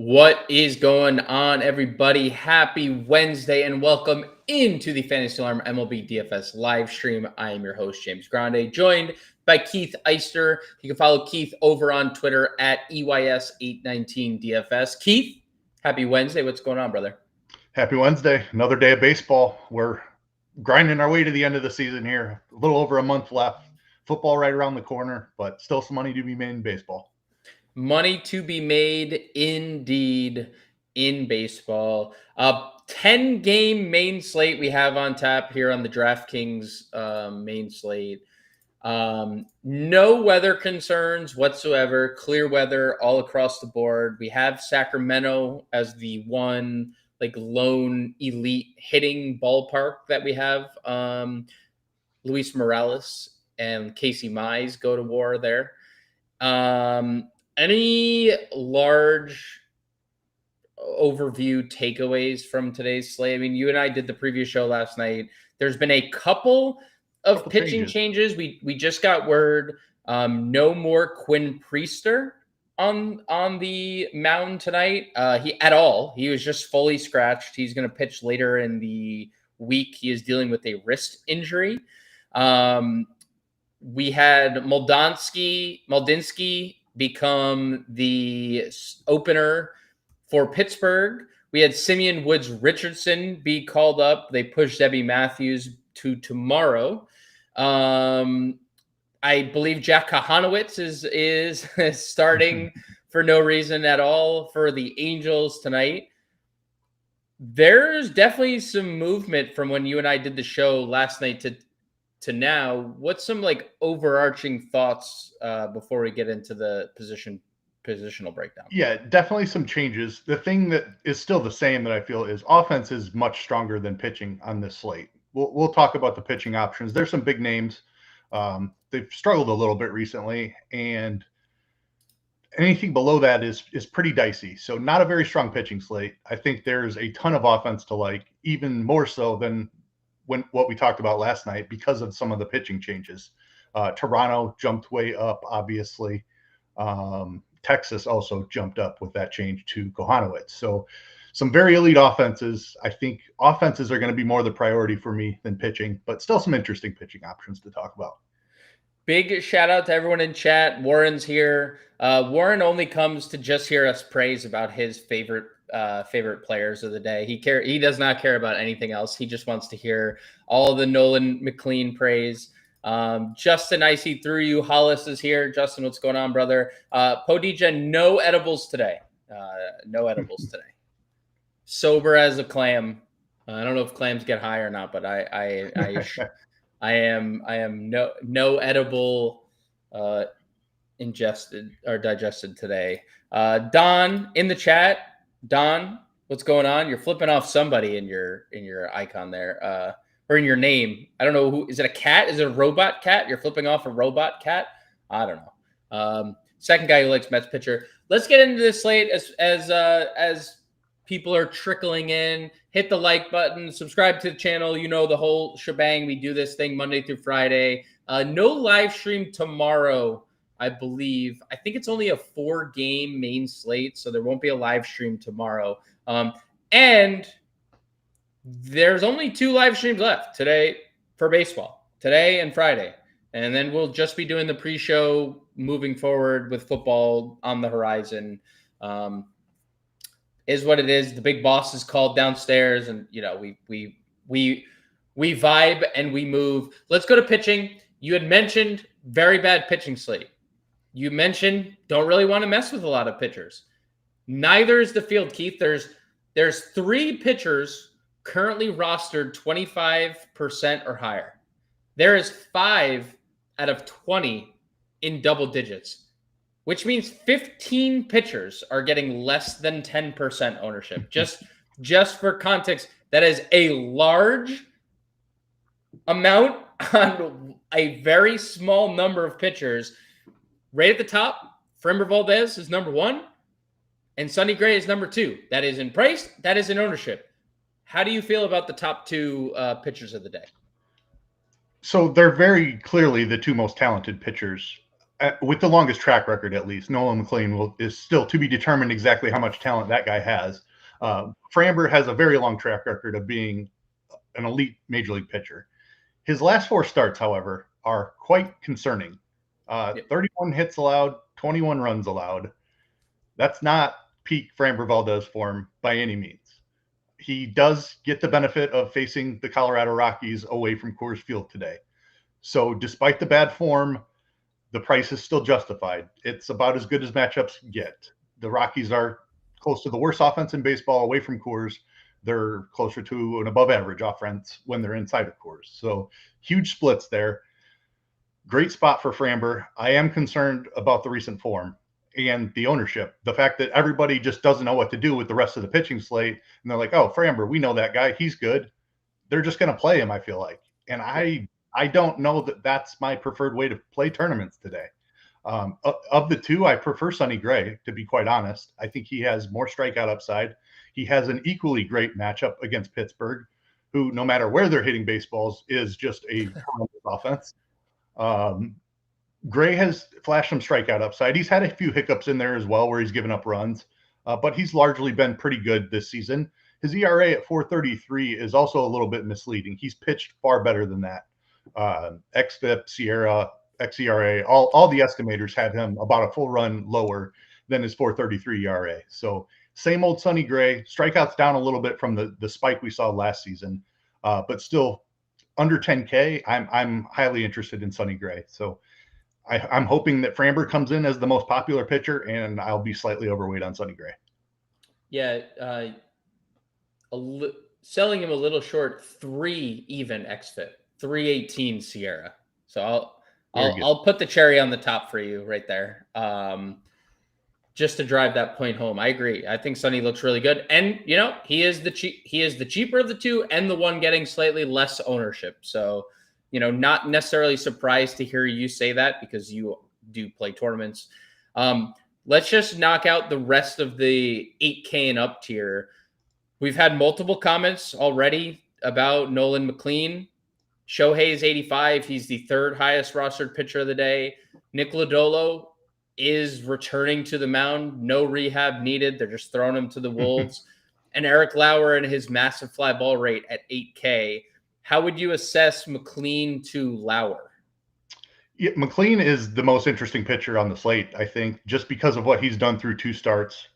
What is going on, everybody? Happy Wednesday and welcome into the Fantasy Alarm MLB DFS live stream. I am your host, James Grande, joined by Keith Eister. You can follow Keith over on Twitter at EYS819DFS. Keith, happy Wednesday. What's going on, brother? Happy Wednesday. Another day of baseball. We're grinding our way to the end of the season here. A little over a month left. Football right around the corner, but still some money to be made in baseball. Money to be made indeed in baseball. 10-game main slate we have on tap here on the DraftKings main slate. No weather concerns whatsoever. Clear weather all across the board. We have Sacramento as the one lone elite hitting ballpark that we have. Luis Morales and Casey Mize go to war there. Any large overview takeaways from today's slate? I mean, you and I did the preview show last night. There's been a couple of pitching changes. We just got word no more Quinn Priester on the mound tonight. He was just fully scratched. He's going to pitch later in the week. He is dealing with a wrist injury. We had Moldinsky become the opener for Pittsburgh. We had Simeon Woods Richardson be called up. They pushed Debbie Matthews to tomorrow. I believe Jack Kahanowitz is starting for no reason at all for the Angels tonight. There's definitely some movement from when you and I did the show last night to now. What's some overarching thoughts before we get into the positional breakdown? Yeah, definitely some changes. The thing that is still the same that I feel is offense is much stronger than pitching on this slate. We'll talk about the pitching options. There's some big names. They've struggled a little bit recently, and anything below that is pretty dicey. So not a very strong pitching slate. I think there's a ton of offense to like, even more so than what we talked about last night because of some of the pitching changes. Toronto jumped way up, obviously. Texas also jumped up with that change to Kohanowitz. So some very elite offenses. I think offenses are going to be more the priority for me than pitching, but still some interesting pitching options to talk about. Big shout out to everyone in chat. Warren's here. Warren only comes to just hear us praise about his favorite players of the day. He does not care about anything else. He just wants to hear all the Nolan McLean praise. Justin, I see through you. Hollis is here. Justin, what's going on, brother? Podija, no edibles today. No edibles today. Sober as a clam. I don't know if clams get high or not, but I am no edible ingested or digested today. Don in the chat. Don, what's going on? You're flipping off somebody in your icon there, or in your name. I don't know who. Is it a cat? Is it a robot cat? You're flipping off a robot cat? I don't know. Second guy who likes Mets pitcher. Let's get into this slate as people are trickling in. Hit the like button. Subscribe to the channel. You know the whole shebang. We do this thing Monday through Friday. No live stream tomorrow. I believe. I think it's only a 4-game main slate, so there won't be a live stream tomorrow. And there's only 2 live streams left today for baseball, today and Friday. And then we'll just be doing the pre-show moving forward with football on the horizon. Is what it is. The big boss is called downstairs, and we vibe and we move. Let's go to pitching. You had mentioned very bad pitching slate. You mentioned don't really want to mess with a lot of pitchers. Neither is the field, Keith. There's 3 pitchers currently rostered 25% or higher. There is 5 out of 20 in double digits, which means 15 pitchers are getting less than 10% ownership. Just for context, that is a large amount on a very small number of pitchers. Right at the top, Framber Valdez is number 1, and Sonny Gray is number 2. That is in price. That is in ownership. How do you feel about the top 2 pitchers of the day? So they're very clearly the 2 most talented pitchers with the longest track record, at least, Nolan McLean is still to be determined exactly how much talent that guy has. Framber has a very long track record of being an elite major league pitcher. His last 4 starts, however, are quite concerning. 31 hits allowed, 21 runs allowed. That's not peak Framber Valdez form by any means. He does get the benefit of facing the Colorado Rockies away from Coors Field today. So despite the bad form, the price is still justified. It's about as good as matchups get. The Rockies are close to the worst offense in baseball away from Coors. They're closer to an above average offense when they're inside of Coors. So huge splits there. Great spot for Framber. I am concerned about the recent form and the ownership. The fact that everybody just doesn't know what to do with the rest of the pitching slate. And they're like, oh, Framber, we know that guy. He's good. They're just going to play him, I feel like. And I don't know that that's my preferred way to play tournaments today. Of the two, I prefer Sonny Gray, to be quite honest. I think he has more strikeout upside. He has an equally great matchup against Pittsburgh, who, no matter where they're hitting baseballs, is just a horrendous offense. Gray has flashed some strikeout upside. He's had a few hiccups in there as well where he's given up runs, but he's largely been pretty good this season. His ERA at 4.33 is also a little bit misleading. He's pitched far better than that. XFIP, Sierra, xERA, all the estimators had him about a full run lower than his 4.33 ERA. So same old Sonny Gray. Strikeouts down a little bit from the spike we saw last season, but still under 10K. I'm highly interested in Sonny Gray. So I'm hoping that Framber comes in as the most popular pitcher, and I'll be slightly overweight on Sonny Gray. Yeah, selling him a little short, 3 even XFIP, 318 Sierra. So I'll put the cherry on the top for you right there, just to drive that point home. I agree. I think Sonny looks really good, and he is the cheaper of the two, and the one getting slightly less ownership. So not necessarily surprised to hear you say that because you do play tournaments. Let's just knock out the rest of the 8K and up tier. We've had multiple comments already about Nolan McLean. Shohei's 85. He's the 3rd highest rostered pitcher of the day. Nick Lodolo is returning to the mound. No rehab needed. They're just throwing him to the wolves. And Eric Lauer and his massive fly ball rate at 8K. How would you assess McLean to Lauer? Yeah, McLean is the most interesting pitcher on the slate, I think, just because of what he's done through 2 starts.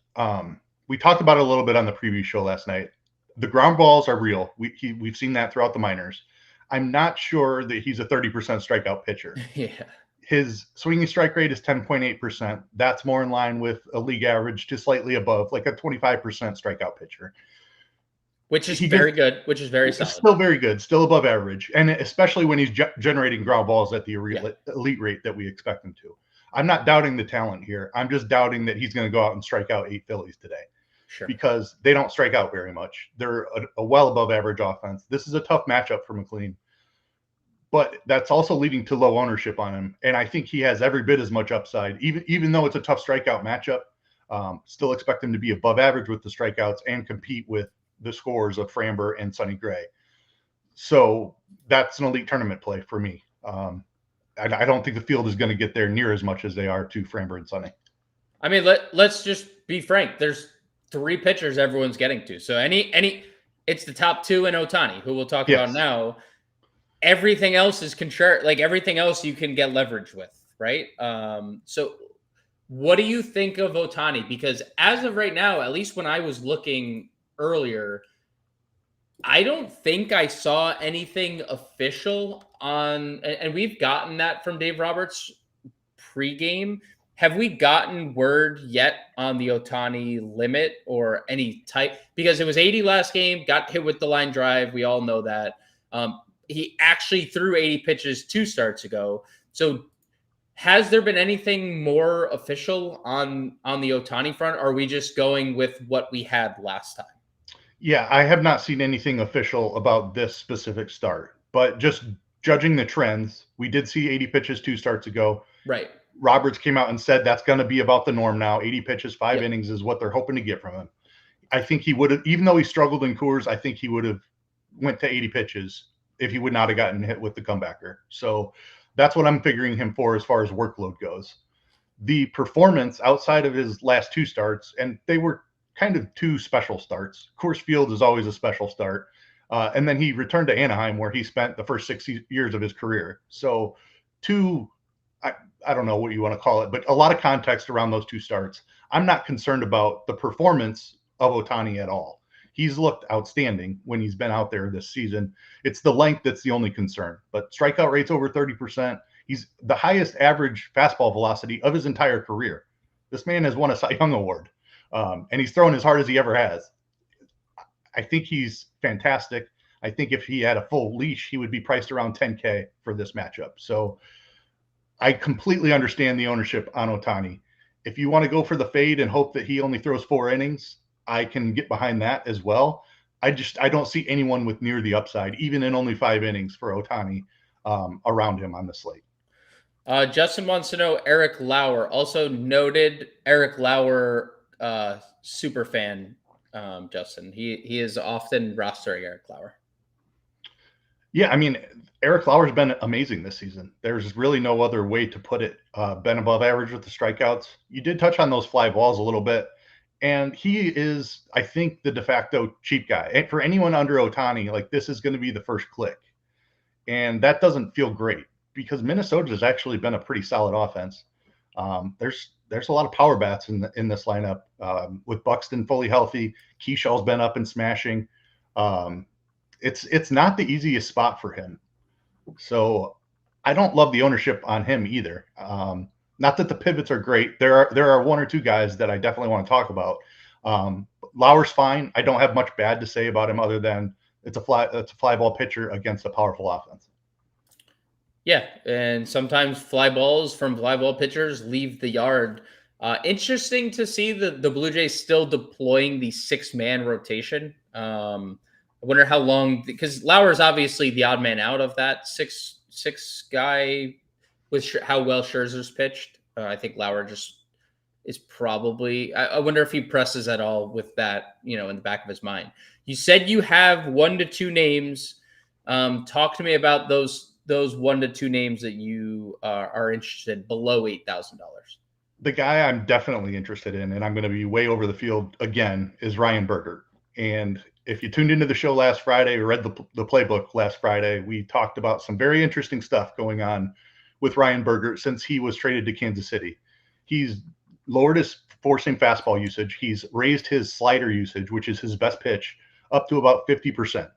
We talked about it a little bit on the preview show last night. The ground balls are real. We've seen that throughout the minors. I'm not sure that he's a 30% strikeout pitcher. Yeah. His swinging strike rate is 10.8%. That's more in line with a league average to slightly above, like a 25% strikeout pitcher. Which is very good, which is very solid. Still very good, still above average. And especially when he's generating ground balls at the elite rate that we expect him to. I'm not doubting the talent here. I'm just doubting that he's going to go out and strike out 8 Phillies today. Sure. Because they don't strike out very much. They're a well above average offense. This is a tough matchup for McLean. But that's also leading to low ownership on him. And I think he has every bit as much upside, even though it's a tough strikeout matchup. Still expect him to be above average with the strikeouts and compete with the scores of Framber and Sonny Gray. So that's an elite tournament play for me. I don't think the field is going to get there near as much as they are to Framber and Sonny. I mean, let's just be frank. There's 3 pitchers everyone's getting to. So it's the top 2 and Ohtani, who we'll talk about now. Everything else is contrary. Like everything else you can get leverage with, right? So what do you think of Ohtani? Because as of right now, at least when I was looking earlier, I don't think I saw anything official on, and we've gotten that from Dave Roberts pregame. Have we gotten word yet on the Ohtani limit or any type? Because it was 80 last game, got hit with the line drive. We all know that. He actually threw 80 pitches 2 starts ago. So has there been anything more official on the Ohtani front? Or are we just going with what we had last time? Yeah, I have not seen anything official about this specific start, but just judging the trends, we did see 80 pitches 2 starts ago. Right. Roberts came out and said that's going to be about the norm now. 80 pitches, 5 innings is what they're hoping to get from him. I think he would have, even though he struggled in Coors, I think he would have went to 80 pitches if he would not have gotten hit with the comebacker. So That's what I'm figuring him for as far as workload goes. The performance outside of his last two starts, and they were kind of two special starts. Coors Field is always a special start. And then he returned to Anaheim, where he spent the first 6 years of his career. So, two, I don't know what you want to call it, but a lot of context around those two starts. I'm not concerned about the performance of Ohtani at all. He's looked outstanding when he's been out there this season. It's the length that's the only concern. But strikeout rate's over 30%. He's the highest average fastball velocity of his entire career. This man has won a Cy Young Award, and he's thrown as hard as he ever has. I think he's fantastic. I think if he had a full leash, he would be priced around 10K for this matchup. So I completely understand the ownership on Ohtani. If you want to go for the fade and hope that he only throws 4 innings, I can get behind that as well. I don't see anyone with near the upside, even in only 5 innings for Ohtani, around him on the slate. Justin wants to know Eric Lauer, also noted Eric Lauer super fan. Justin, he is often rostering Eric Lauer. Yeah, I mean, Eric Lauer's been amazing this season. There's really no other way to put it. Been above average with the strikeouts. You did touch on those fly balls a little bit. And he is, I think, the de facto cheap guy. And for anyone under Ohtani, like, this is going to be the first click. And that doesn't feel great because Minnesota has actually been a pretty solid offense. There's a lot of power bats in this lineup, with Buxton fully healthy. Keyshaw's been up and smashing. It's not the easiest spot for him. So I don't love the ownership on him either. Not that the pivots are great. There are one or two guys that I definitely want to talk about. Lauer's fine. I don't have much bad to say about him other than it's a fly ball pitcher against a powerful offense. Yeah, and sometimes fly balls from fly ball pitchers leave the yard. Interesting to see the Blue Jays still deploying the 6-man rotation. I wonder how long, because Lauer's obviously the odd man out of that six guy with how well Scherzer's pitched. I think Lauer just is probably. I wonder if he presses at all with that, in the back of his mind. You said you have 1 to 2 names. Talk to me about those 1 to 2 names that you are interested in below $8,000. The guy I'm definitely interested in, and I'm going to be way over the field again, is Ryan Berger. And if you tuned into the show last Friday or read the playbook last Friday, we talked about some very interesting stuff going on with Ryan Berger since he was traded to Kansas City. He's lowered his four-seam fastball usage. He's raised his slider usage, which is his best pitch, up to about 50%.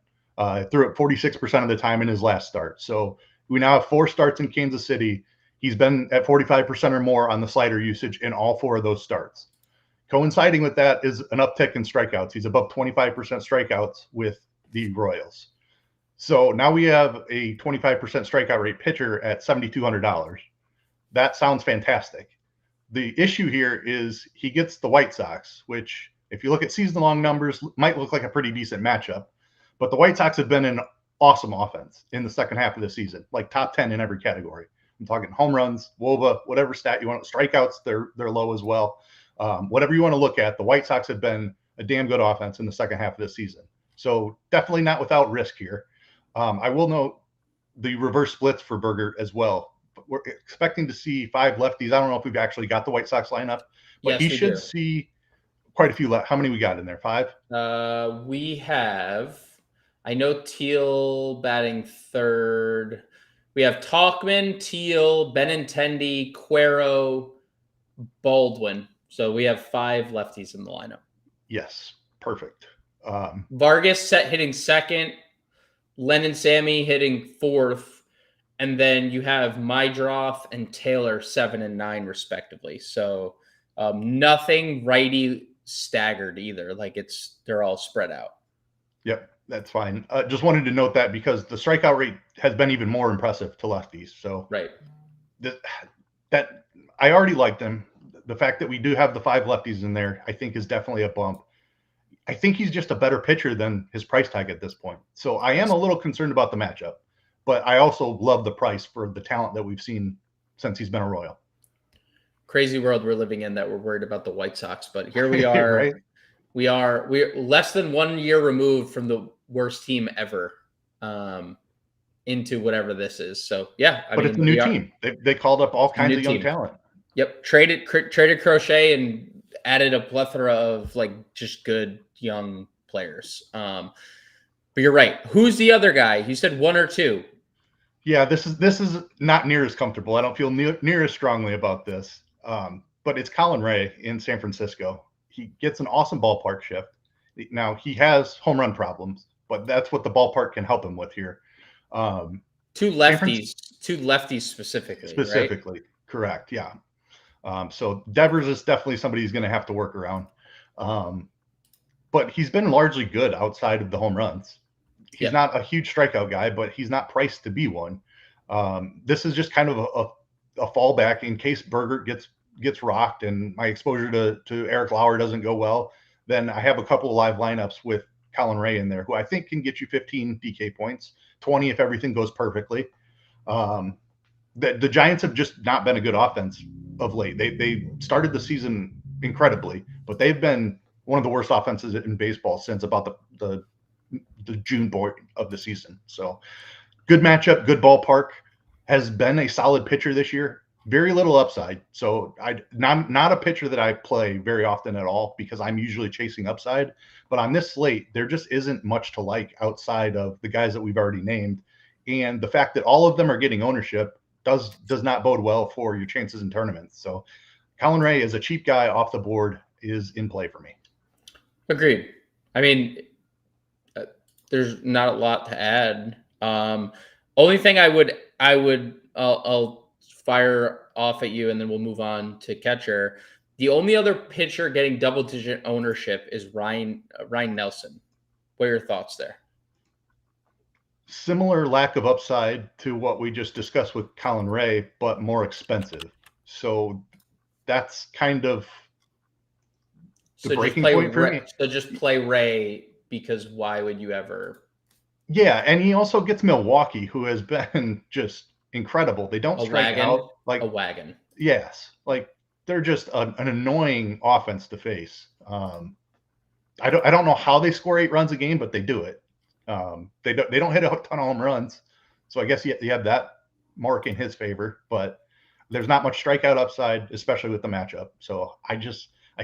Threw it 46% of the time in his last start. So we now have 4 starts in Kansas City. He's been at 45% or more on the slider usage in all 4 of those starts. Coinciding with that is an uptick in strikeouts. He's above 25% strikeouts with the Royals. So now we have a 25% strikeout rate pitcher at $7,200. That sounds fantastic. The issue here is he gets the White Sox, which, if you look at season-long numbers, might look like a pretty decent matchup. But the White Sox have been an awesome offense in the second half of the season, like top 10 in every category. I'm talking home runs, WOBA, whatever stat you want. Strikeouts, they're low as well. Whatever you want to look at, the White Sox have been a damn good offense in the second half of the season. So definitely not without risk here. I will note the reverse splits for Berger as well. But we're expecting to see 5 lefties. I don't know if we've actually got the White Sox lineup, but Yes, he should see quite a few left. How many we got in there? 5? We have, I know Teal batting third. We have Talkman, Teal, Benintendi, Cuero, Baldwin. So we have 5 lefties in the lineup. Yes, perfect. Vargas hitting second, Lennon Sammy hitting 4th, and then you have Mydroff and Taylor 7 and 9 respectively. So nothing righty staggered either. Like they're all spread out. Yep, that's fine. Just wanted to note that because the strikeout rate has been even more impressive to lefties. So right, that I already liked them. The fact that we do have the 5 lefties in there, I think, is definitely a bump. I think he's just a better pitcher than his price tag at this point. So I am a little concerned about the matchup, but I also love the price for the talent that we've seen since he's been a Royal. Crazy world we're living in that we're worried about the White Sox, but here we are. Right? We're less than 1 year removed from the worst team ever. into whatever this is. So yeah, I But mean, it's a new team. They called up all kinds of young talent. Yep, traded Crochet and added a plethora of like just good young players. But you're right. Who's the other guy? You said one or two. Yeah, this is not near as comfortable. I don't feel near as strongly about this. But it's Colin Ray in San Francisco. He gets an awesome ballpark shift. Now he has home run problems, but that's what the ballpark can help him with here. Two lefties specifically, right? Correct. Yeah. So Devers is definitely somebody he's going to have to work around. But he's been largely good outside of the home runs. He's not a huge strikeout guy, but he's not priced to be one. This is just kind of a fallback in case Berger gets rocked and my exposure to Eric Lauer doesn't go well. Then I have a couple of live lineups with Colin Ray in there, who I think can get you 15 DK points, 20 if everything goes perfectly. The Giants have just not been a good offense of late. They started the season incredibly, but they've been one of the worst offenses in baseball since about the June point of the season. So good matchup, good ballpark. Has been a solid pitcher this year. Very little upside. So not a pitcher that I play very often at all because I'm usually chasing upside. But on this slate, there just isn't much to like outside of the guys that we've already named. And the fact that all of them are getting ownership does not bode well for your chances in tournaments. So Colin Ray is a cheap guy off the board is in play for me. Agreed. I mean, there's not a lot to add. Only thing I'll fire off at you and then we'll move on to catcher. The only other pitcher getting double-digit ownership is Ryan Nelson. What are your thoughts there? Similar lack of upside to what we just discussed with Colin Ray, but more expensive. So that's kind of the breaking point for me. So just play Ray because why would you ever? Yeah, and he also gets Milwaukee, who has been just incredible. They don't strike out like a wagon. Yes, like they're just an annoying offense to face. I don't know how they score 8 runs a game, but they do it. They don't hit a ton of home runs, so I guess you have that mark in his favor. But there's not much strikeout upside, especially with the matchup. So I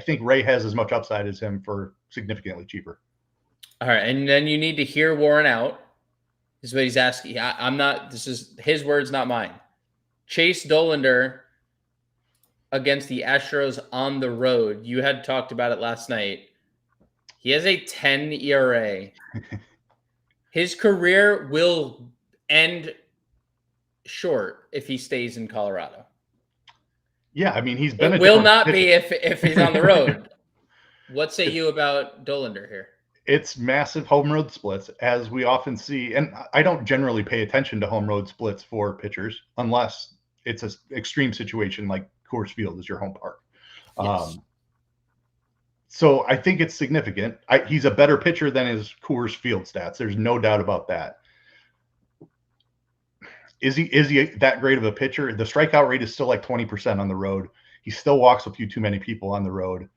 think Ray has as much upside as him for significantly cheaper. All right, and then you need to hear Warren out. This is what he's asking. I'm not. This is his words, not mine. Chase Dollander against the Astros on the road. You had talked about it last night. He has a 10 ERA. His career will end short if he stays in Colorado. Yeah, I mean, he's been. It will not be if he's on the road. What say you about Dollander here? It's massive home road splits, as we often see. And I don't generally pay attention to home road splits for pitchers unless it's an extreme situation like Coors Field is your home park. Yes. So I think it's significant. He's a better pitcher than his Coors Field stats. There's no doubt about that. Is he that great of a pitcher? The strikeout rate is still like 20% on the road. He still walks a few too many people on the road.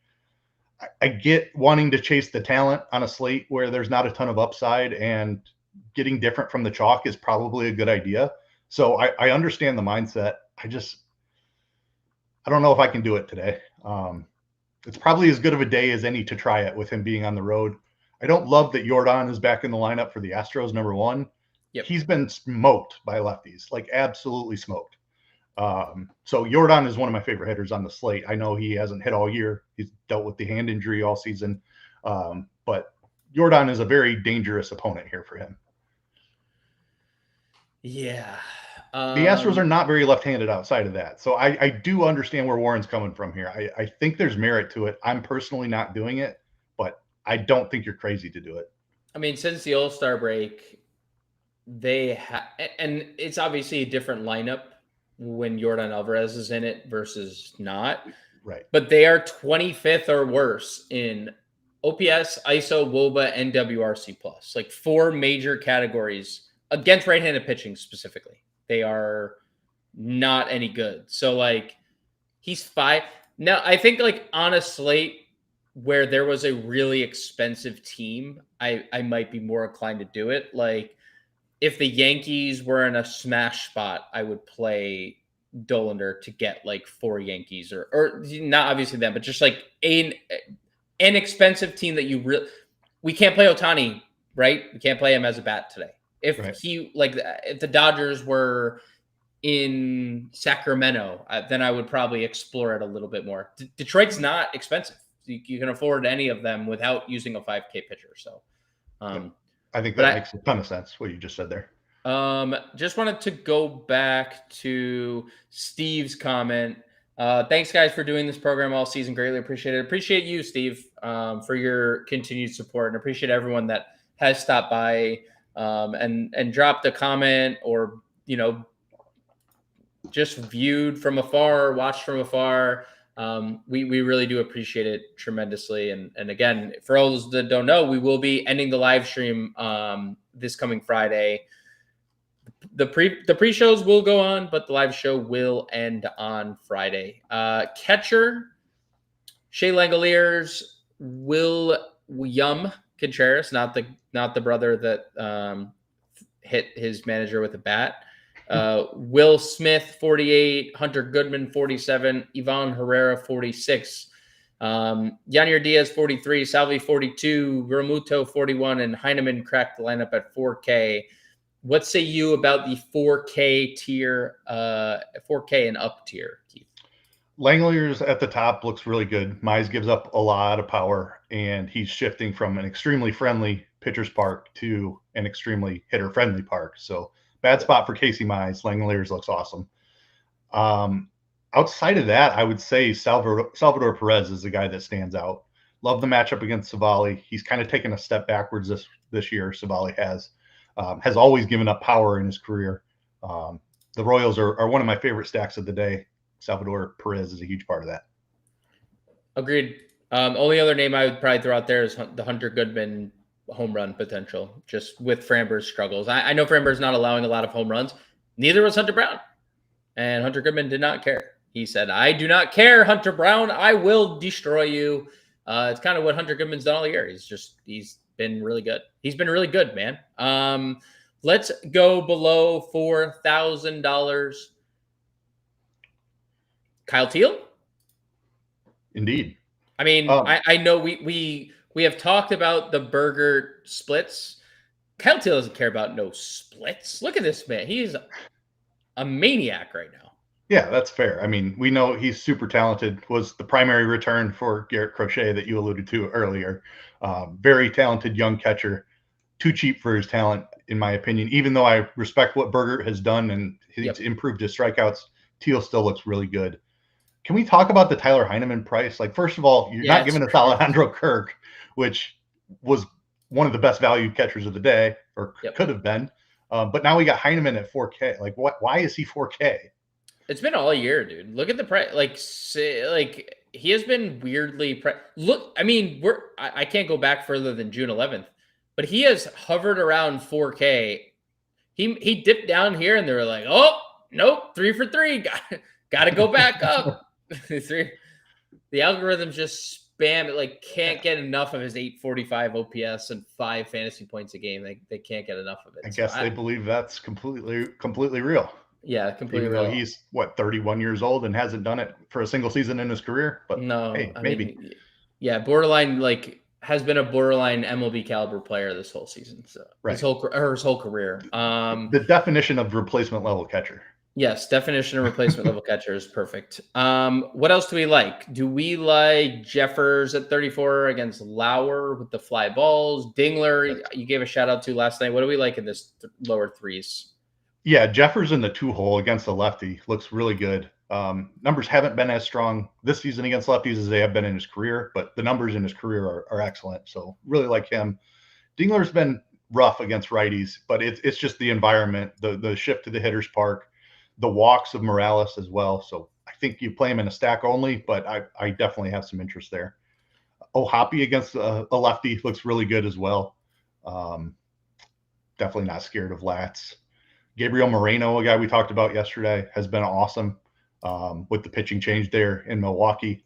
I get wanting to chase the talent on a slate where there's not a ton of upside, and getting different from the chalk is probably a good idea. So I understand the mindset. I don't know if I can do it today. It's probably as good of a day as any to try it with him being on the road. I don't love that Jordan is back in the lineup for the Astros, number one. Yep. He's been smoked by lefties, like absolutely smoked. So Jordan is one of my favorite hitters on the slate. I know he hasn't hit all year. He's dealt with the hand injury all season. But Jordan is a very dangerous opponent here for him. Yeah. The Astros are not very left-handed outside of that. So I do understand where Warren's coming from here. I think there's merit to it. I'm personally not doing it, but I don't think you're crazy to do it. I mean, since the All-Star break, and it's obviously a different lineup when Yordan Alvarez is in it versus not. Right. But they are 25th or worse in OPS, ISO, WOBA, and WRC+. Like 4 major categories against right-handed pitching specifically. They are not any good. So, like, he's 5. Now, I think, like, on a slate where there was a really expensive team, I might be more inclined to do it. Like, if the Yankees were in a smash spot, I would play Dollander to get like 4 Yankees or not obviously them, but just like an expensive team that we can't play Ohtani, right? We can't play him as a bat today. If if the Dodgers were in Sacramento, then I would probably explore it a little bit more. Detroit's not expensive. You can afford any of them without using a 5K pitcher. So, I think that makes a ton of sense, what you just said there. Just wanted to go back to Steve's comment. Thanks, guys, for doing this program all season. Greatly appreciate it. Appreciate you, Steve, for your continued support, and appreciate everyone that has stopped by and dropped a comment or, just viewed from afar, watched from afar. We really do appreciate it tremendously. And again, for all those that don't know, we will be ending the live stream this coming Friday. The pre-shows will go on, but the live show will end on Friday. Catcher, Shea Langoliers, William Contreras, not the brother that hit his manager with a bat. Will Smith, 48, Hunter Goodman, 47, Ivan Herrera, 46, Yanier Diaz, 43, Salvi, 42, Realmuto, 41, and Heineman cracked the lineup at 4K. What say you about the 4K tier, 4K and up tier, Keith? Langoliers at the top looks really good. Mize gives up a lot of power, and he's shifting from an extremely friendly pitcher's park to an extremely hitter-friendly park. So bad spot for Casey Mize. Langoliers looks awesome. Outside of that, I would say Salvador Perez is the guy that stands out. Love the matchup against Savali. He's kind of taken a step backwards this year. Savali has always given up power in his career. The Royals are one of my favorite stacks of the day. Salvador Perez is a huge part of that. Agreed. Only other name I would probably throw out there is the Hunter Goodman home run potential, just with Framber's struggles. I know Framber's not allowing a lot of home runs. Neither was Hunter Brown. And Hunter Goodman did not care. He said, "I do not care, Hunter Brown. I will destroy you." It's kind of what Hunter Goodman's done all year. He's been really good. He's been really good, man. Let's go below $4,000. Kyle Teal? Indeed. I mean, I know we have talked about the burger splits. Kyle Teal doesn't care about no splits. Look at this man. He's a maniac right now. Yeah, that's fair. I mean, we know he's super talented, was the primary return for Garrett Crochet that you alluded to earlier. Very talented young catcher, too cheap for his talent, in my opinion. Even though I respect what Berger has done and he's improved his strikeouts, Teal still looks really good. Can we talk about the Tyler Heineman price? Like, first of all, you're not giving us Alejandro Kirk, which was one of the best value catchers of the day, or could have been. But now we got Heineman at 4K. Like, why is he 4K? It's been all year, dude. Look at the price. Like he has been weirdly. Look, I mean, I can't go back further than June 11th, but he has hovered around 4K. He dipped down here, and they were like, "Oh, nope, 3 for 3. Got to go back up." The algorithm just spam it. Like, can't get enough of his 845 OPS and 5 fantasy points a game. They can't get enough of it. I guess they believe that's completely real. Yeah, completely real. Real. He's 31 years old and hasn't done it for a single season in his career. But no, hey, maybe. Borderline, like, has been a borderline MLB caliber player this whole season. So his whole career. The definition of replacement level catcher. Yes, definition of replacement level catcher is perfect. What else do we like? Do we like Jeffers at 34 against Lauer with the fly balls? Dingler, you gave a shout out to last night. What do we like in this lower threes? Yeah, Jeffers in the 2-hole against the lefty looks really good. Numbers haven't been as strong this season against lefties as they have been in his career, but the numbers in his career are excellent. So really like him. Dingler's been rough against righties, but it's just the environment, the shift to the hitter's park, the walks of Morales as well. So I think you play him in a stack only, but I definitely have some interest there. Hoppy against a lefty looks really good as well. Definitely not scared of Lats. Gabriel Moreno, a guy we talked about yesterday, has been awesome with the pitching change there in Milwaukee.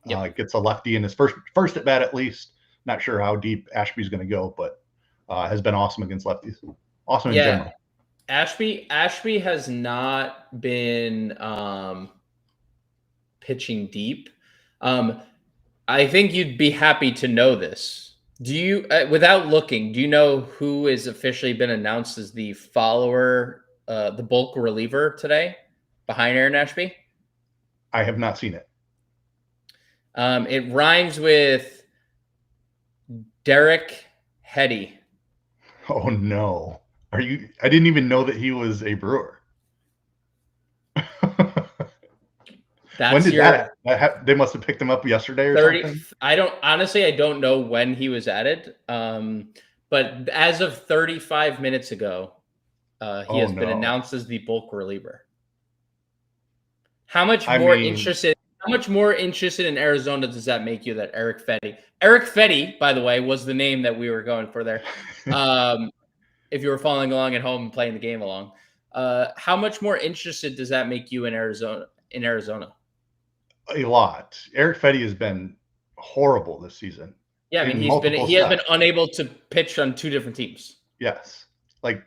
Gets a lefty in his first at bat at least. Not sure how deep Ashby's going to go, but has been awesome against lefties. Awesome in general. Ashby has not been pitching deep. I think you'd be happy to know this. Do you, without looking, do you know who has officially been announced as the follower, the bulk reliever today behind Aaron Ashby? I have not seen it. It rhymes with Derek Hetty. Oh no. I didn't even know that he was a Brewer. When did that they must have picked him up yesterday or 30, something? I don't know when he was added. But as of 35 minutes ago, he has been announced as the bulk reliever. How much more interested in Arizona does that make you that Eric Fetty? Eric Fetty, by the way, was the name that we were going for there. If you were following along at home and playing the game along, how much more interested does that make you in Arizona? A lot. Eric Fetty has been horrible this season. Yeah, I mean he has been unable to pitch on 2 different teams. Yes, like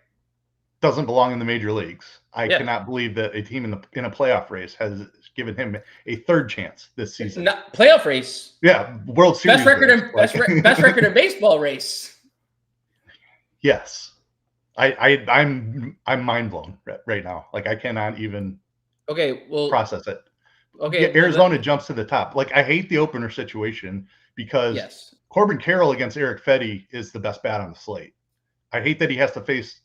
doesn't belong in the major leagues. I cannot believe that a team in a playoff race has given him a third chance this season. Playoff race. Yeah, World Series. Best record in baseball race. Yes, I'm mind blown right now. Like I cannot even process it. Okay, Arizona jumps to the top. Like I hate the opener situation because Corbin Carroll against Eric Fetty is the best bat on the slate. I hate that he has to face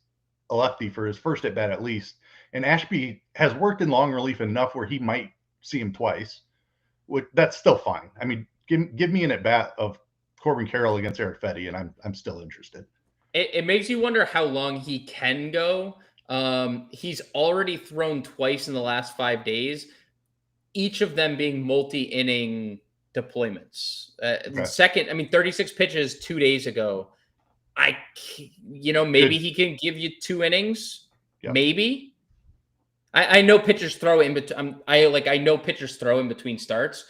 a lefty for his first at bat at least. And Ashby has worked in long relief enough where he might see him twice. That's still fine. I mean, give me an at bat of Corbin Carroll against Eric Fetty, and I'm still interested. It makes you wonder how long he can go. He's already thrown twice in the last 5 days, each of them being multi-inning deployments. Second, I mean, 36 pitches 2 days ago. Maybe he can give you 2 innings. Yep. Maybe. I know pitchers throw in between. I know pitchers throw in between starts,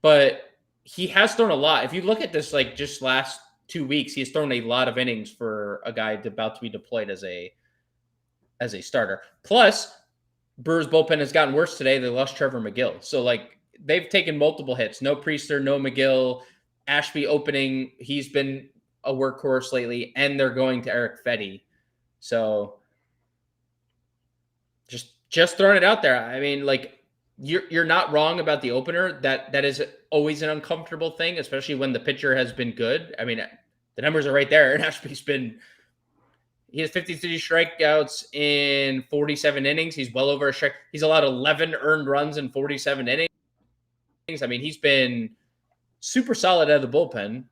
but he has thrown a lot. If you look at this, like just last 2 weeks, he has thrown a lot of innings for a guy about to be deployed as a starter. Plus, Brewers bullpen has gotten worse today. They lost Trevor McGill. So, like, they've taken multiple hits. No Priester, no McGill. Ashby opening. He's been a workhorse lately. And they're going to Eric Fetty. So, just throwing it out there. I mean, like, you're not wrong about the opener. That is always an uncomfortable thing, especially when the pitcher has been good. I mean, the numbers are right there. And Ashby's he has 53 strikeouts in 47 innings. He's well over a strike. He's allowed 11 earned runs in 47 innings. I mean, he's been super solid out of the bullpen.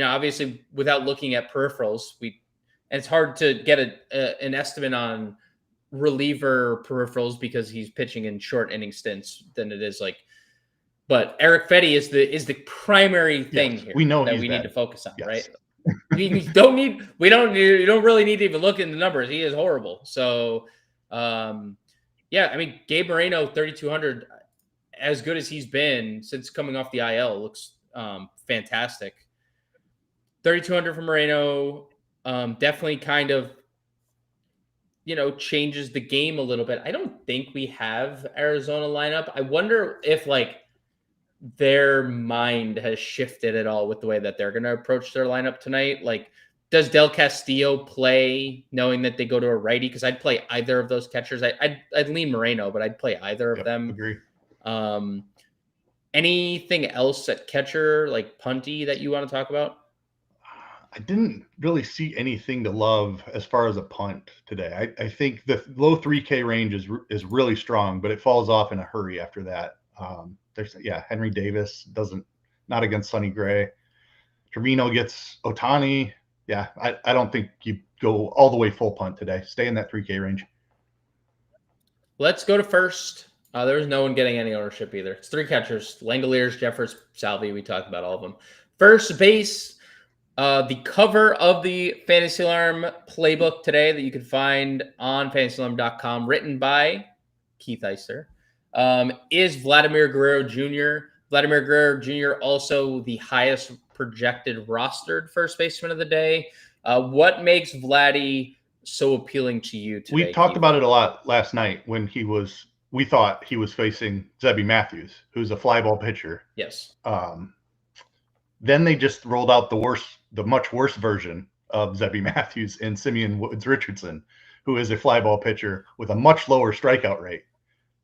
Obviously, without looking at peripherals, and it's hard to get an estimate on reliever peripherals because he's pitching in short inning stints than it is like. But Eric Fetty is the primary thing here we know that we need to focus on, right? You don't really need to even look in the numbers. He is horrible. So, I mean, Gabe Moreno, 3,200, as good as he's been since coming off the IL, looks fantastic. 3,200 for Moreno, definitely kind of, changes the game a little bit. I don't think we have Arizona lineup. I wonder if their mind has shifted at all with the way that they're going to approach their lineup tonight. Like, does Del Castillo play knowing that they go to a righty? Because I'd play either of those catchers. I'd lean Moreno, but I'd play either of them. Agree. Anything else at catcher, like punty, that you want to talk about? I didn't really see anything to love as far as a punt today. I think the low 3K range is really strong, but it falls off in a hurry after that. Henry Davis not against Sonny Gray. Trevino gets Ohtani. Yeah, I don't think you go all the way full punt today. Stay in that 3K range. Let's go to first. There's no one getting any ownership either. It's 3 catchers: Langoliers, Jeffers, Salvi. We talked about all of them. First base. The cover of the Fantasy Alarm playbook today that you can find on fantasyalarm.com, written by Keith Eister, is Vladimir Guerrero Jr. Vladimir Guerrero Jr. also the highest projected rostered first baseman of the day. What makes Vladdy so appealing to you today? We talked Keith? about it a lot last night when we thought he was facing Zebby Matthews, who's a fly ball pitcher. Yes. Then they just rolled out the much worse version of Zebby Matthews in Simeon Woods Richardson, who is a fly ball pitcher with a much lower strikeout rate.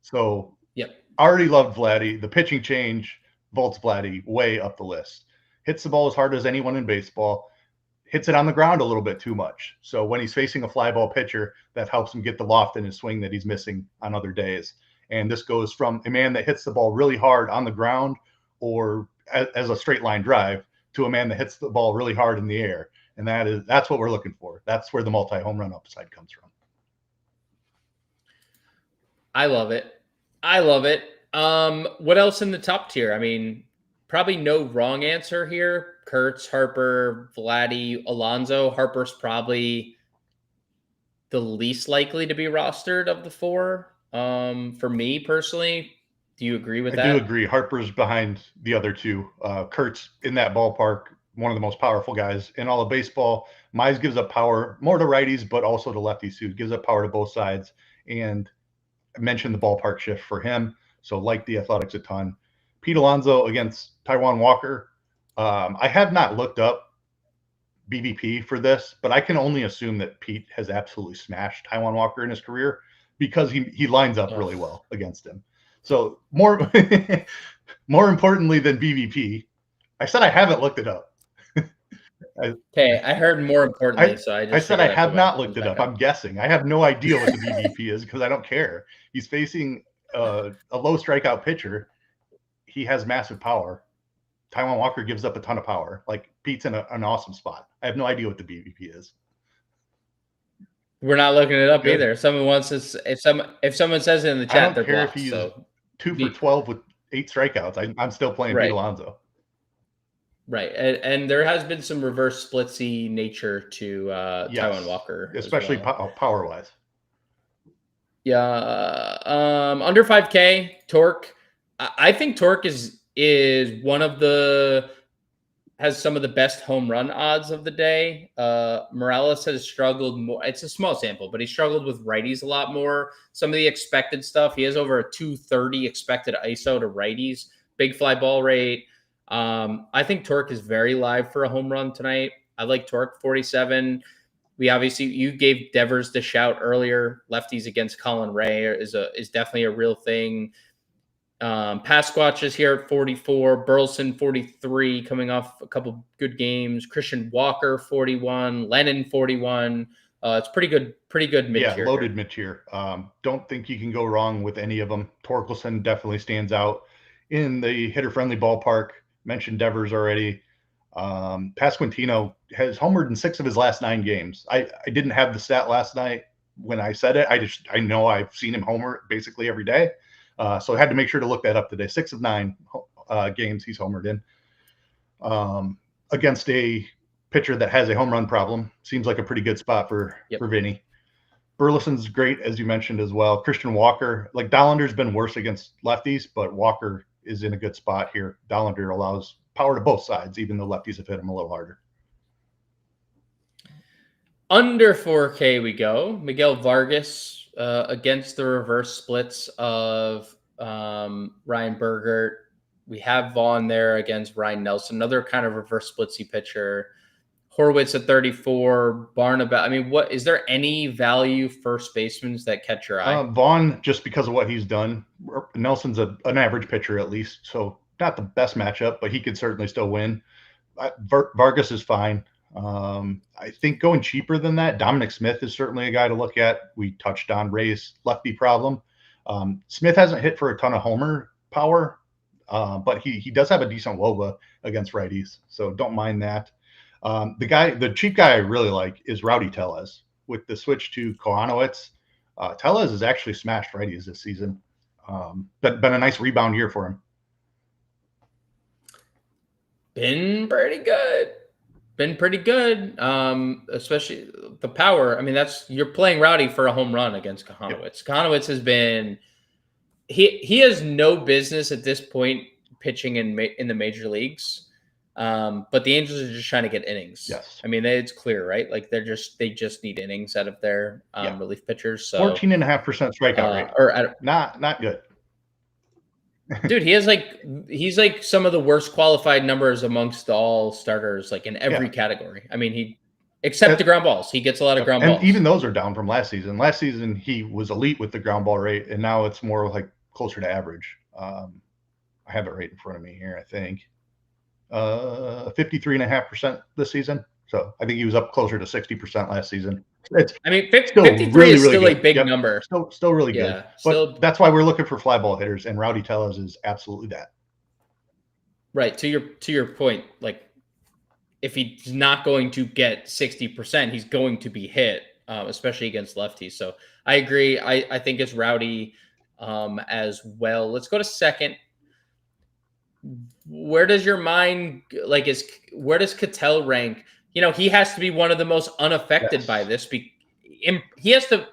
So, yep. Already loved Vladdy. The pitching change vaults Vladdy way up the list. Hits the ball as hard as anyone in baseball. Hits it on the ground a little bit too much. So when he's facing a fly ball pitcher, that helps him get the loft in his swing that he's missing on other days. And this goes from a man that hits the ball really hard on the ground or as a straight line drive to a man that hits the ball really hard in the air. And that's what we're looking for. That's where the multi-home run upside comes from. I love it. What else in the top tier? I mean, probably no wrong answer here. Kurtz, Harper, Vladdy, Alonso. Harper's probably the least likely to be rostered of the four. For me personally, do you agree with that? I do agree. Harper's behind the other two. Kurtz in that ballpark, one of the most powerful guys in all of baseball. Mize gives up power more to righties, but also to lefties too. Gives up power to both sides. And I mentioned the ballpark shift for him. So like the Athletics a ton. Pete Alonso against Taijuan Walker. I have not looked up BVP for this, but I can only assume that Pete has absolutely smashed Taijuan Walker in his career because he lines up really well against him. So more importantly than BVP, I said I haven't looked it up. Okay, I heard more importantly, so I said I have not looked it up. I'm guessing. I have no idea what the BVP is because I don't care. He's facing a low strikeout pitcher. He has massive power. Taijuan Walker gives up a ton of power. Like Pete's in an awesome spot. I have no idea what the BVP is. We're not looking it up either. If someone wants to, if someone says it in the chat, I don't they're care blocked. if he's so 2 for 12 with 8 strikeouts. I'm still playing Pete Alonso. Right, and there has been some reverse splitsy nature to Taijuan Walker, especially power wise. Yeah, under 5K Torque. I think Torque is one of has some of the best home run odds of the day. Morales has struggled more. It's a small sample, but he struggled with righties a lot more. Some of the expected stuff, he has over a 230 expected ISO to righties. Big fly ball rate. I think Torque is very live for a home run tonight. I like Torque 47. You gave Devers the shout earlier. Lefties against Colin Ray is definitely a real thing. Pasquatch is here at 44. Burleson 43, coming off a couple good games. Christian Walker 41. Lennon 41. It's pretty good mid-tier. Yeah, loaded mid-tier. Don't think you can go wrong with any of them. Torkelson definitely stands out in the hitter-friendly ballpark. Mentioned Devers already. Pasquantino has homered in 6 of his last 9 games. I didn't have the stat last night when I said it. I know I've seen him homer basically every day. So I had to make sure to look that up today. 6 of 9 games he's homered in. Against a pitcher that has a home run problem. Seems like a pretty good spot for Vinny. Burleson's great, as you mentioned as well. Christian Walker, like Dollander's been worse against lefties, but Walker is in a good spot here. Dollander allows power to both sides, even though lefties have hit him a little harder. Under 4K we go. Miguel Vargas against the reverse splits of Ryan Bergert. We have Vaughn there against Ryan Nelson, another kind of reverse splitsy pitcher. Horwitz at 34, Barnabas. I mean, is there any value first basemen that catch your eye? Vaughn, just because of what he's done. Nelson's an average pitcher at least, so not the best matchup, but he could certainly still win. Vargas is fine. I think going cheaper than that, Dominic Smith is certainly a guy to look at. We touched on Ray's lefty problem. Smith hasn't hit for a ton of homer power, but he does have a decent WOBA against righties, so don't mind that. The cheap guy I really like is Rowdy Tellez. With the switch to Kohanowitz, Tellez has actually smashed righties this season. Been a nice rebound year for him. Been pretty good. Especially the power. I mean, you're playing Rowdy for a home run against Kohanowitz. Yep. Kohanowitz has been he has no business at this point pitching in the major leagues. But the Angels are just trying to get innings. Yes. I mean, it's clear, right? Like they just need innings out of their relief pitchers. So 14.5% strikeout rate. Or not good. dude, he's like some of the worst qualified numbers amongst all starters, like in every category. I mean, except the ground balls, he gets a lot of ground balls. And even those are down from last season. Last season he was elite with the ground ball rate, and now it's more like closer to average. I have it right in front of me here, I think. 53.5% this season. So I think he was up closer to 60% last season. 53 really, is still really a big number. Still really good. But that's why we're looking for fly ball hitters, and Rowdy Tellez is absolutely that. Right. To your point, like if he's not going to get 60%, he's going to be hit, especially against lefties. So I agree. I think it's Rowdy as well. Let's go to second. Where does your mind where does Cattell rank? He has to be one of the most unaffected by this. He has to.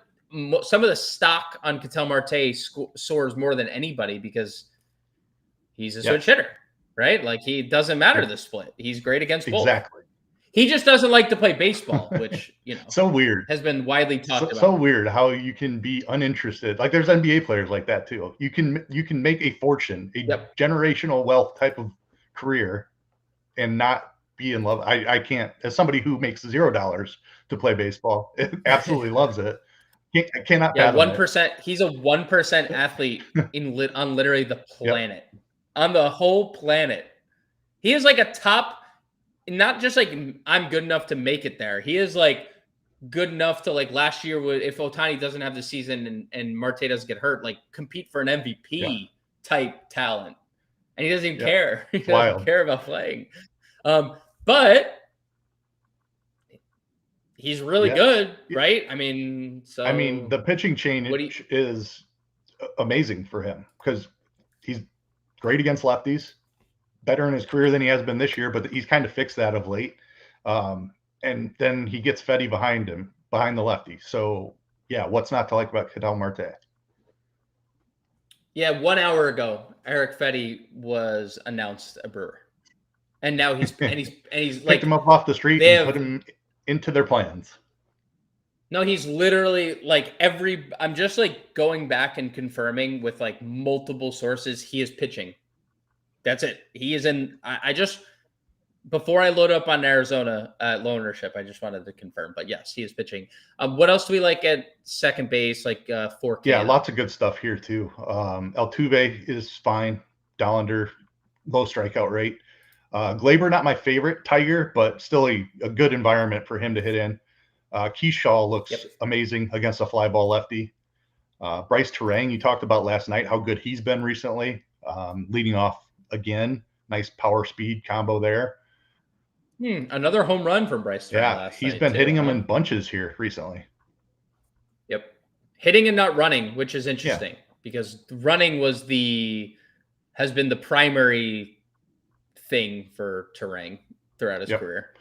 Some of the stock on Cattell Marte soars more than anybody because he's a switch hitter, right? Like he doesn't matter the split. He's great against both. Exactly. He just doesn't like to play baseball, which so weird has been widely talked about. So weird how you can be uninterested. Like there's NBA players like that too. You can make a fortune, generational wealth type of career, and not be in love. I can't. As somebody who makes $0 to play baseball, it absolutely loves it. I cannot. 1%. He's a 1% athlete on literally the planet, on the whole planet. He is like a top. Not just like I'm good enough to make it there. He is like good enough to like last year if Ohtani doesn't have the season and Marte doesn't get hurt, like compete for an MVP type talent. And he doesn't even care. He doesn't care about playing. But he's really good, right? I mean, the pitching change is amazing for him because he's great against lefties. Better in his career than he has been this year, but he's kind of fixed that of late. And then he gets Fedde behind the lefty. So, what's not to like about Cattell Marte? 1 hour ago, Eric Fedde was announced a Brewer. And now he's picked like him up off the street and put him into their plans. No, he's literally like I'm just like going back and confirming with like multiple sources he is pitching. That's it. He is in. Before I load up on Arizona low ownership, I just wanted to confirm. But yes, he is pitching. What else do we like at second base? Like 4K. Yeah, lots of good stuff here too. Altuve is fine. Dollander, low strikeout rate. Glaber, not my favorite Tiger, but still a good environment for him to hit in. Keyshaw looks amazing against a fly ball lefty. Bryce Terang, you talked about last night, how good he's been recently, leading off again. Nice power speed combo there. Another home run from Bryce Terang last night. He's been hitting them in bunches here recently. Yep. Hitting and not running, which is interesting because running has been the primary thing for Terang throughout his career.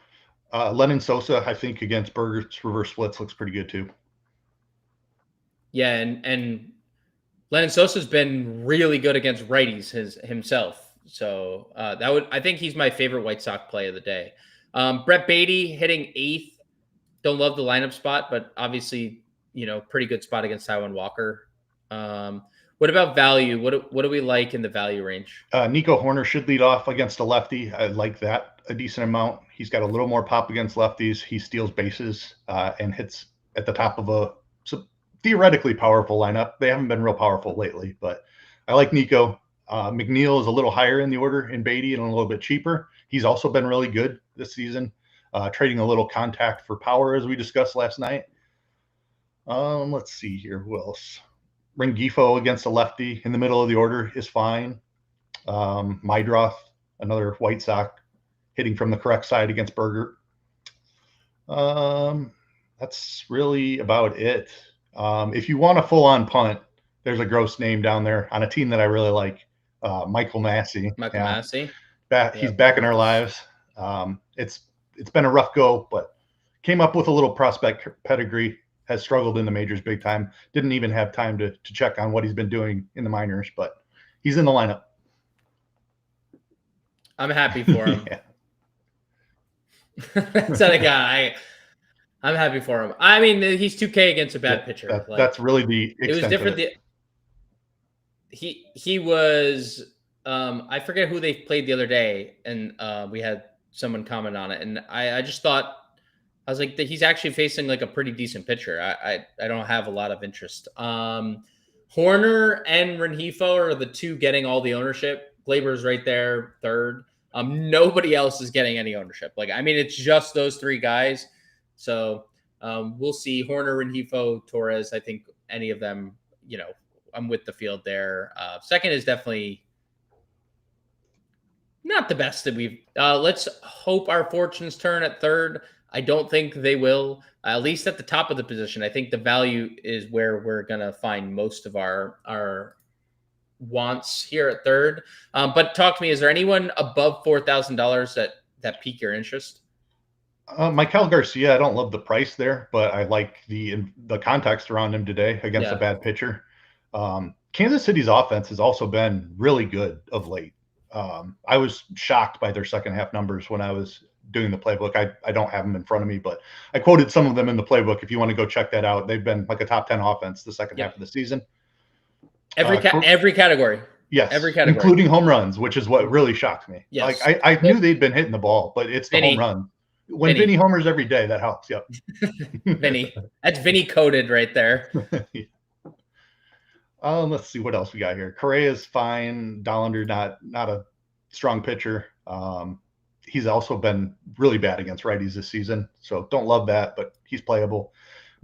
Lennon Sosa, I think against Berger's reverse splits looks pretty good too. Yeah, and Lennon Sosa's been really good against righties himself. So I think he's my favorite White Sox play of the day. Brett Beatty hitting 8th. Don't love the lineup spot, but obviously, pretty good spot against Taijuan Walker. What about value? What do we like in the value range? Nico Horner should lead off against a lefty. I like that a decent amount. He's got a little more pop against lefties. He steals bases and hits at the top of a theoretically powerful lineup. They haven't been real powerful lately, but I like Nico. McNeil is a little higher in the order in Beatty and a little bit cheaper. He's also been really good this season, trading a little contact for power as we discussed last night. Let's see here. Who else? Rengifo against a lefty in the middle of the order is fine. Mydroth, another White Sox, hitting from the correct side against Berger. That's really about it. If you want a full-on punt, there's a gross name down there on a team that I really like, Michael Massey. Massey. He's back in our lives. It's been a rough go, but came up with a little prospect pedigree. Has struggled in the majors big time. Didn't even have time to check on what he's been doing in the minors, but he's in the lineup. I'm happy for him. That's not a guy. I'm happy for him. I mean, he's 2K against a bad pitcher. That's really the extent it was different. of it. He was I forget who they played the other day, and we had someone comment on it, and I just thought, I was like, he's actually facing like a pretty decent pitcher. I don't have a lot of interest. Horner and Rengifo are the two getting all the ownership. Glaber's right there, third. Nobody else is getting any ownership. Like, I mean, it's just those three guys. So we'll see. Horner, Rengifo, Torres. I think any of them, I'm with the field there. Second is definitely not the best that we've. Let's hope our fortunes turn at third. I don't think they will, at least at the top of the position. I think the value is where we're going to find most of our wants here at third. But talk to me, is there anyone above $4,000 that pique your interest? Michael Garcia, I don't love the price there, but I like the context around him today against a bad pitcher. Kansas City's offense has also been really good of late. I was shocked by their second half numbers when I was doing the playbook. I don't have them in front of me, but I quoted some of them in the playbook. If you want to go check that out, they've been like a top 10 offense the second half of the season. Every category. Yes. Every category. Including home runs, which is what really shocked me. Yes. Like I knew they'd been hitting the ball, but it's the home run. When Vinny homers every day, that helps. Yep. Vinny. That's Vinny coded right there. Let's see what else we got here. Correa's fine. Dollander, not a strong pitcher. He's also been really bad against righties this season, so don't love that, but he's playable.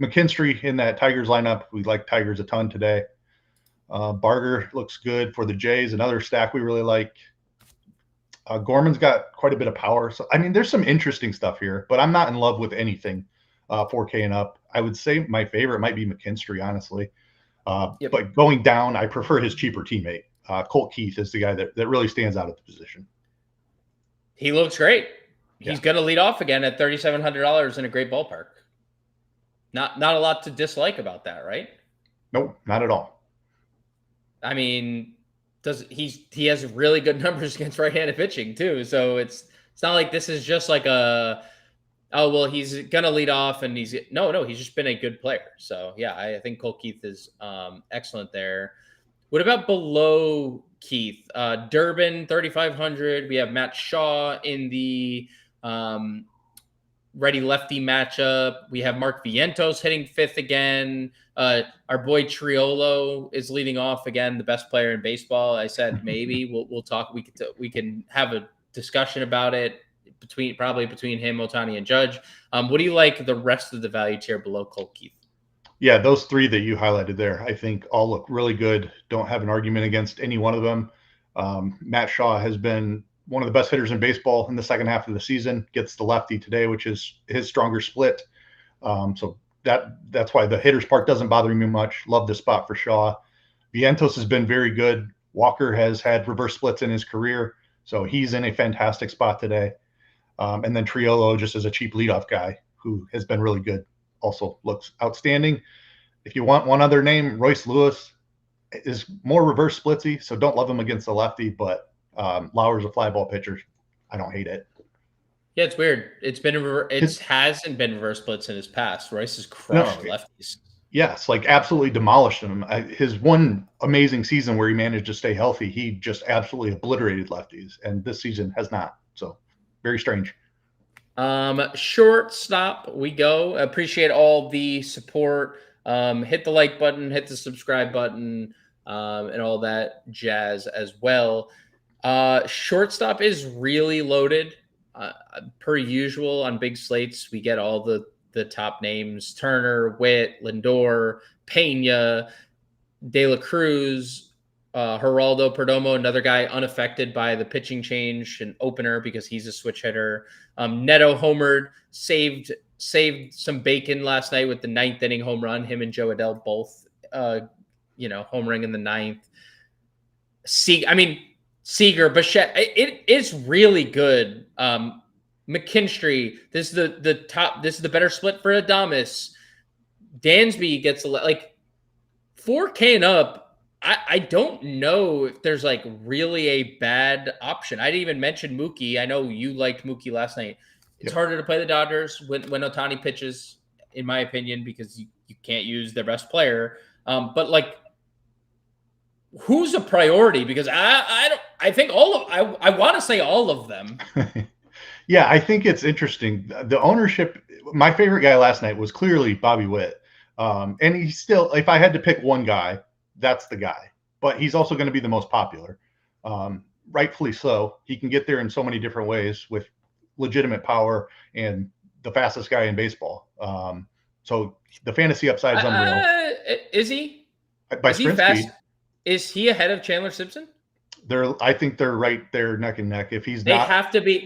McKinstry in that Tigers lineup. We like Tigers a ton today. Barger looks good for the Jays. Another stack we really like. Gorman's got quite a bit of power. So, I mean, there's some interesting stuff here, but I'm not in love with anything 4K and up. I would say my favorite might be McKinstry, honestly. But going down, I prefer his cheaper teammate. Colt Keith is the guy that really stands out at the position. He looks great. He's going to lead off again at $3,700 in a great ballpark. Not a lot to dislike about that, right? Nope, not at all. I mean, he has really good numbers against right-handed pitching too. So it's not like this is just like he's gonna lead off and he's just been a good player. So yeah, I think Colt Keith is excellent there. What about below Keith? Durbin 3,500. We have Matt Shaw in the righty lefty matchup. We have Mark Vientos hitting fifth again. Our boy Triolo is leading off again, the best player in baseball. I said maybe we'll talk. We can have a discussion about it between him, Ohtani, and Judge. What do you like the rest of the value tier below Colt Keith? Yeah, those three that you highlighted there, I think all look really good. Don't have an argument against any one of them. Matt Shaw has been one of the best hitters in baseball in the second half of the season. Gets the lefty today, which is his stronger split. So that's why the hitter's park doesn't bother me much. Love the spot for Shaw. Vientos has been very good. Walker has had reverse splits in his career, so he's in a fantastic spot today. And then Triolo, just as a cheap leadoff guy who has been really good, also looks outstanding. If you want one other name, Royce Lewis is more reverse splitsy, so don't love him against the lefty, but Lauer's a fly ball pitcher. I don't hate it. Yeah, it's weird. Hasn't been reverse splits in his past. Royce has crushed lefties. Yes, like absolutely demolished him. His one amazing season where he managed to stay healthy, he just absolutely obliterated lefties, and this season has not. So very strange. Shortstop, we go. Appreciate all the support. Hit the like button, hit the subscribe button, and all that jazz as well. Shortstop is really loaded. Per usual on big slates, we get all the top names: Turner, Witt, Lindor, Pena, De La Cruz, Geraldo Perdomo, another guy unaffected by the pitching change and opener because he's a switch hitter. Neto homered, saved some bacon last night with the ninth inning home run. Him and Joe Adele both, homering in the ninth. Seager, Bichette, it is really good. McKinstry, this is the top. This is the better split for Adames. Dansby gets 4K and up. I don't know if there's really a bad option. I didn't even mention Mookie. I know you liked Mookie last night. It's harder to play the Dodgers when Ohtani pitches, in my opinion, because you can't use their best player. But like, who's a priority? Because I think I want to say all of them. Yeah, I think it's interesting. The ownership, my favorite guy last night was clearly Bobby Witt. And he's still, if I had to pick one guy, that's the guy. But he's also going to be the most popular. Rightfully so. He can get there in so many different ways with legitimate power and the fastest guy in baseball. So the fantasy upside is unreal. Is he? By sprint speed. Is he ahead of Chandler Simpson? I think they're right there neck and neck. If he's they have to be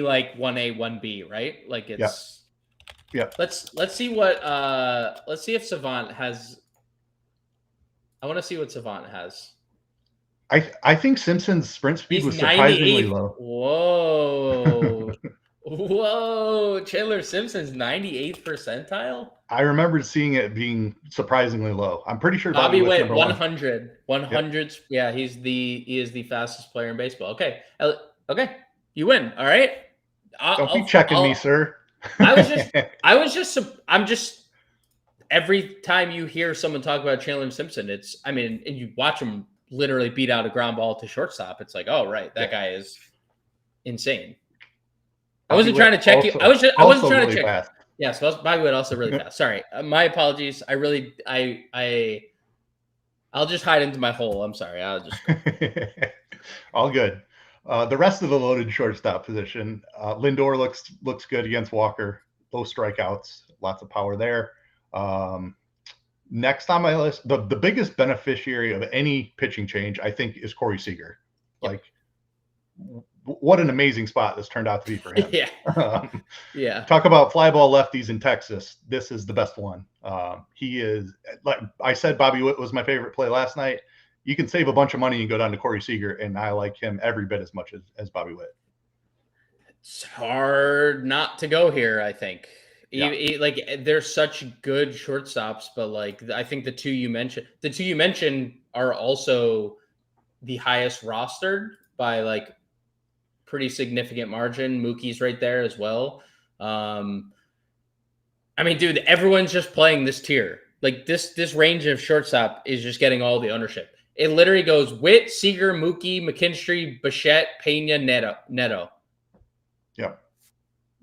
like 1A, 1B, right? Like it's Let's see if Savant has. I want to see what Savant has. I think Simpson's sprint speed was surprisingly low. Whoa. Whoa. Chandler Simpson's 98th percentile? I remember seeing it being surprisingly low. I'm pretty sure Bobby Witt 100. 100. Yep. Yeah, he is the fastest player in baseball. Okay. Okay. You win. All right. Don't be checking me, sir. I'm just every time you hear someone talk about Chandler Simpson, and you watch him literally beat out a ground ball to shortstop. It's like, oh, right. That guy is insane. I wasn't trying to check you. I wasn't trying to check. Fast. Yes, Bobby Witt also really fast. Sorry. My apologies. I'll just hide into my hole. I'm sorry. I'll just all good. The rest of the loaded shortstop position, Lindor looks good against Walker. Low strikeouts, lots of power there. Next on my list, the biggest beneficiary of any pitching change, I think, is Corey Seager. Yep. Like, what an amazing spot this turned out to be for him. Yeah. Talk about fly ball lefties in Texas. This is the best one. He is, like I said, Bobby Witt was my favorite play last night. You can save a bunch of money and go down to Corey Seager, and I like him every bit as much as Bobby Witt. It's hard not to go here, I think. Yeah. Like, there's such good shortstops, but like, I think the two you mentioned are also the highest rostered by like pretty significant margin. Mookie's right there as well. Dude, everyone's just playing this tier. Like this range of shortstop is just getting all the ownership. It literally goes Witt, Seager, Mookie, McKinstry, Bichette, Pena, Neto. Yeah.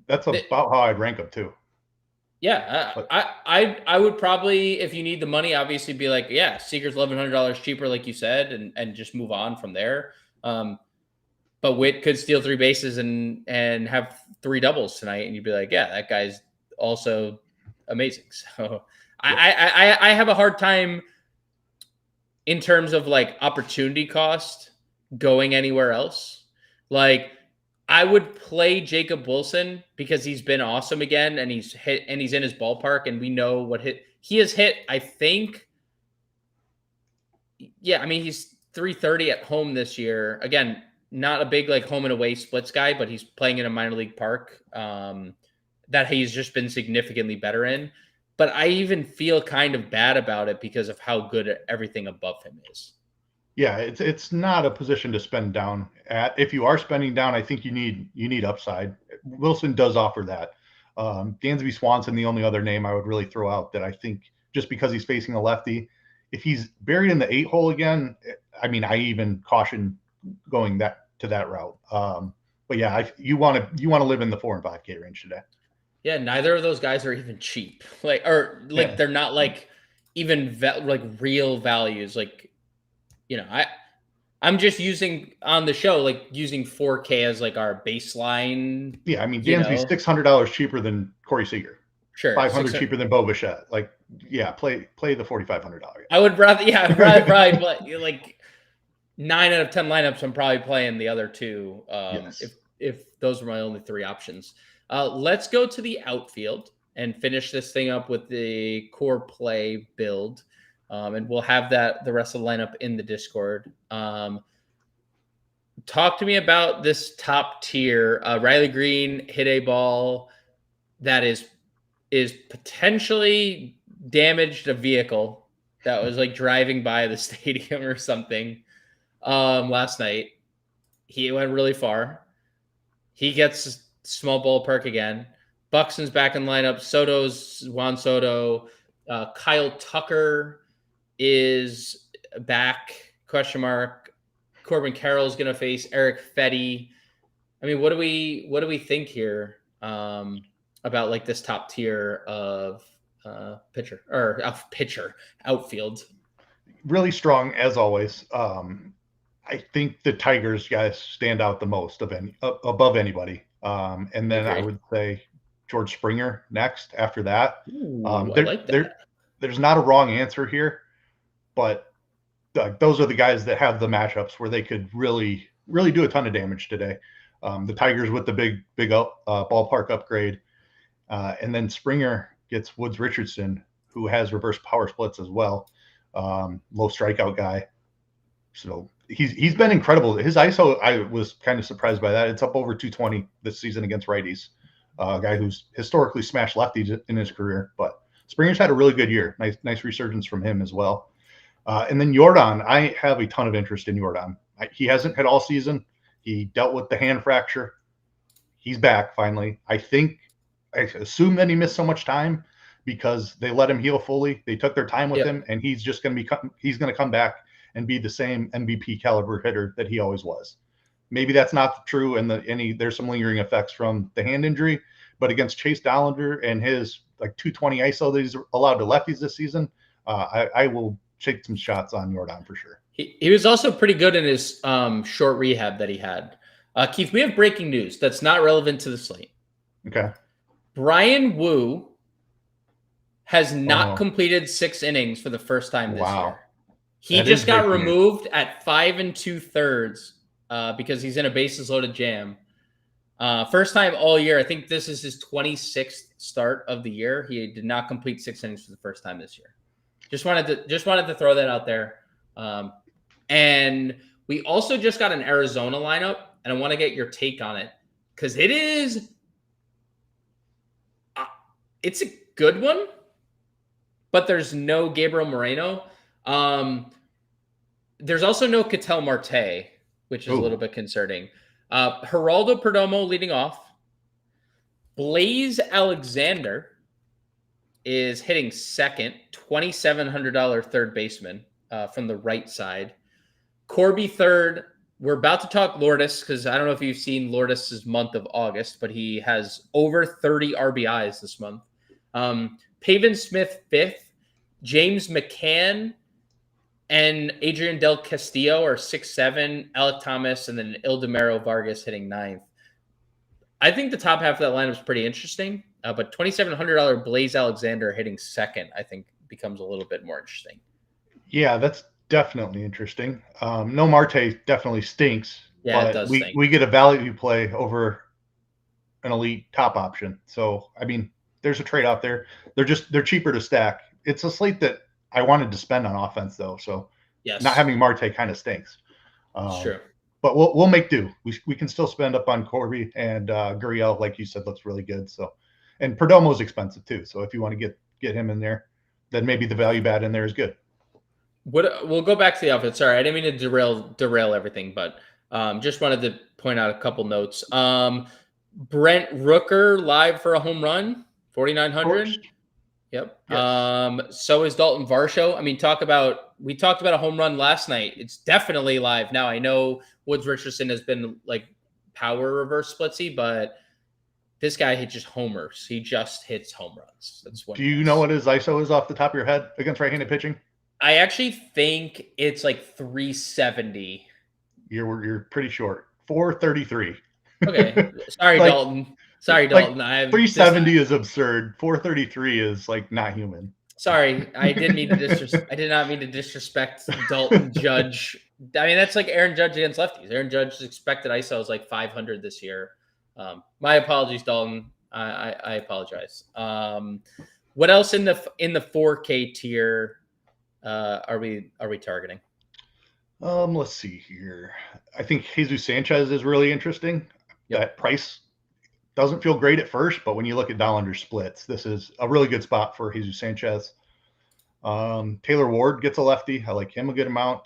That's about how I'd rank them too. Yeah. I would probably, if you need the money, obviously be like, yeah, Seager's $1,100 cheaper, like you said, and just move on from there. But Witt could steal 3 bases and have 3 doubles tonight, and you'd be like, yeah, that guy's also amazing. So I have a hard time in terms of like opportunity cost going anywhere else. Like, I would play Jacob Wilson because he's been awesome again, and he's in his ballpark, and we know what he has hit. I think, yeah, he's 330 at home this year. Again, not a big like home and away splits guy, but he's playing in a minor league park that he's just been significantly better in. But I even feel kind of bad about it because of how good everything above him is. Yeah, it's not a position to spend down at. If you are spending down, I think you need upside. Wilson does offer that. Dansby Swanson, the only other name I would really throw out that I think, just because he's facing a lefty, if he's buried in the 8 hole again, I even caution going that route. But yeah, you want to live in the 4 and 5K range today. Yeah, neither of those guys are even cheap. They're not like even real values. Like, I'm just using on the show, like using 4K as like our baseline. Yeah, Dansby's $600 cheaper than Corey Seager. Sure, $500 cheaper than Bo Bichette. Like, yeah, play the $4,500. I would rather, probably play, like 9 out of 10 lineups. I'm probably playing the other 2. Yes. If those were my only 3 options. Let's go to the outfield and finish this thing up with the core play build. And we'll have the rest of the lineup in the Discord. Talk to me about this top tier. Riley Green hit a ball that is potentially damaged a vehicle that was like driving by the stadium or something last night. He went really far. He gets small ballpark again. Buxton's back in lineup. Soto's Juan Soto. Kyle Tucker is back? Question mark. Corbin Carroll's going to face Eric Fetty. I mean, what do we think here about like this top tier of pitcher or outfield? Really strong as always. I think the Tigers guys stand out the most above anybody. And then I would say George Springer next after that. Ooh, I like that. There's not a wrong answer here, but those are the guys that have the matchups where they could really, really do a ton of damage today. The Tigers with the big ballpark upgrade. And then Springer gets Woods Richardson, who has reverse power splits as well. Low strikeout guy. So he's been incredible. His ISO, I was kind of surprised by that. It's up over 220 this season against righties. A guy who's historically smashed lefties in his career, but Springer's had a really good year. Nice resurgence from him as well. And then Jordan, I have a ton of interest in Jordan. He hasn't hit all season. He dealt with the hand fracture. He's back finally. I assume that he missed so much time because they let him heal fully. They took their time with him, and he's going to come back and be the same MVP caliber hitter that he always was. Maybe that's not true, and there's some lingering effects from the hand injury. But against Chase Dollander and his like 220 ISO that he's allowed to lefties this season, I will take some shots on Jordan for sure. He was also pretty good in his short rehab that he had. Keith, we have breaking news that's not relevant to the slate. Okay. Brian Wu has not completed 6 innings for the first time this year. He just got removed at 5 2/3 because he's in a bases loaded jam. First time all year. I think this is his 26th start of the year. He did not complete 6 innings for the first time this year. Just wanted to throw that out there. And we also just got an Arizona lineup, and I want to get your take on it because it's a good one, but there's no Gabriel Moreno. There's also no Ketel Marte, which is a little bit concerning. Geraldo Perdomo leading off. Blaze Alexander is hitting second, $2,700 third baseman from the right side. Corby third. We're about to talk Lourdes because I don't know if you've seen Lourdes' month of August, but he has over 30 RBIs this month. Pavin Smith fifth. James McCann and Adrian Del Castillo are 6-7. Alec Thomas and then Ildemaro Vargas hitting ninth. I think the top half of that lineup is pretty interesting, but $2,700 Blaze Alexander hitting second, I think, becomes a little bit more interesting. Yeah, that's definitely interesting. No Marte definitely stinks. Yeah, it does stink. We get a value play over an elite top option. So, I mean, there's a trade-off there. They're cheaper to stack. It's a slate that I wanted to spend on offense, though. So, not having Marte kind of stinks. Sure. But we'll make do. We can still spend up on Corby, and Gurriel, like you said, looks really good. So, and Perdomo's expensive too. So if you want to get him in there, then maybe the value bat in there is good. We'll go back to the outfit. Sorry, I didn't mean to derail everything, but just wanted to point out a couple notes. Brent Rooker live for a home run, 4,900. Yep. Yes. So is Dalton Varsho. I mean, we talked about a home run last night. It's definitely live now. I know Woods Richardson has been like power reverse splitsy, but this guy hit just homers. He just hits home runs. That's what. Do you know what his ISO is off the top of your head against right-handed pitching? I actually think it's like 370. You're pretty short. 433. Okay. Sorry, Dalton. Sorry, Dalton. Like 370 is absurd. 433 is like not human. Sorry, I did not mean to disrespect Dalton Judge. I mean, that's like Aaron Judge against lefties. Aaron Judge's expected ISO is like 500 this year. My apologies, Dalton. I apologize. What else in the 4K tier are we targeting? Let's see here. I think Jesus Sanchez is really interesting. Yep. That price doesn't feel great at first, but when you look at Dollander splits, this is a really good spot for Jesus Sanchez. Taylor Ward gets a lefty. I like him a good amount.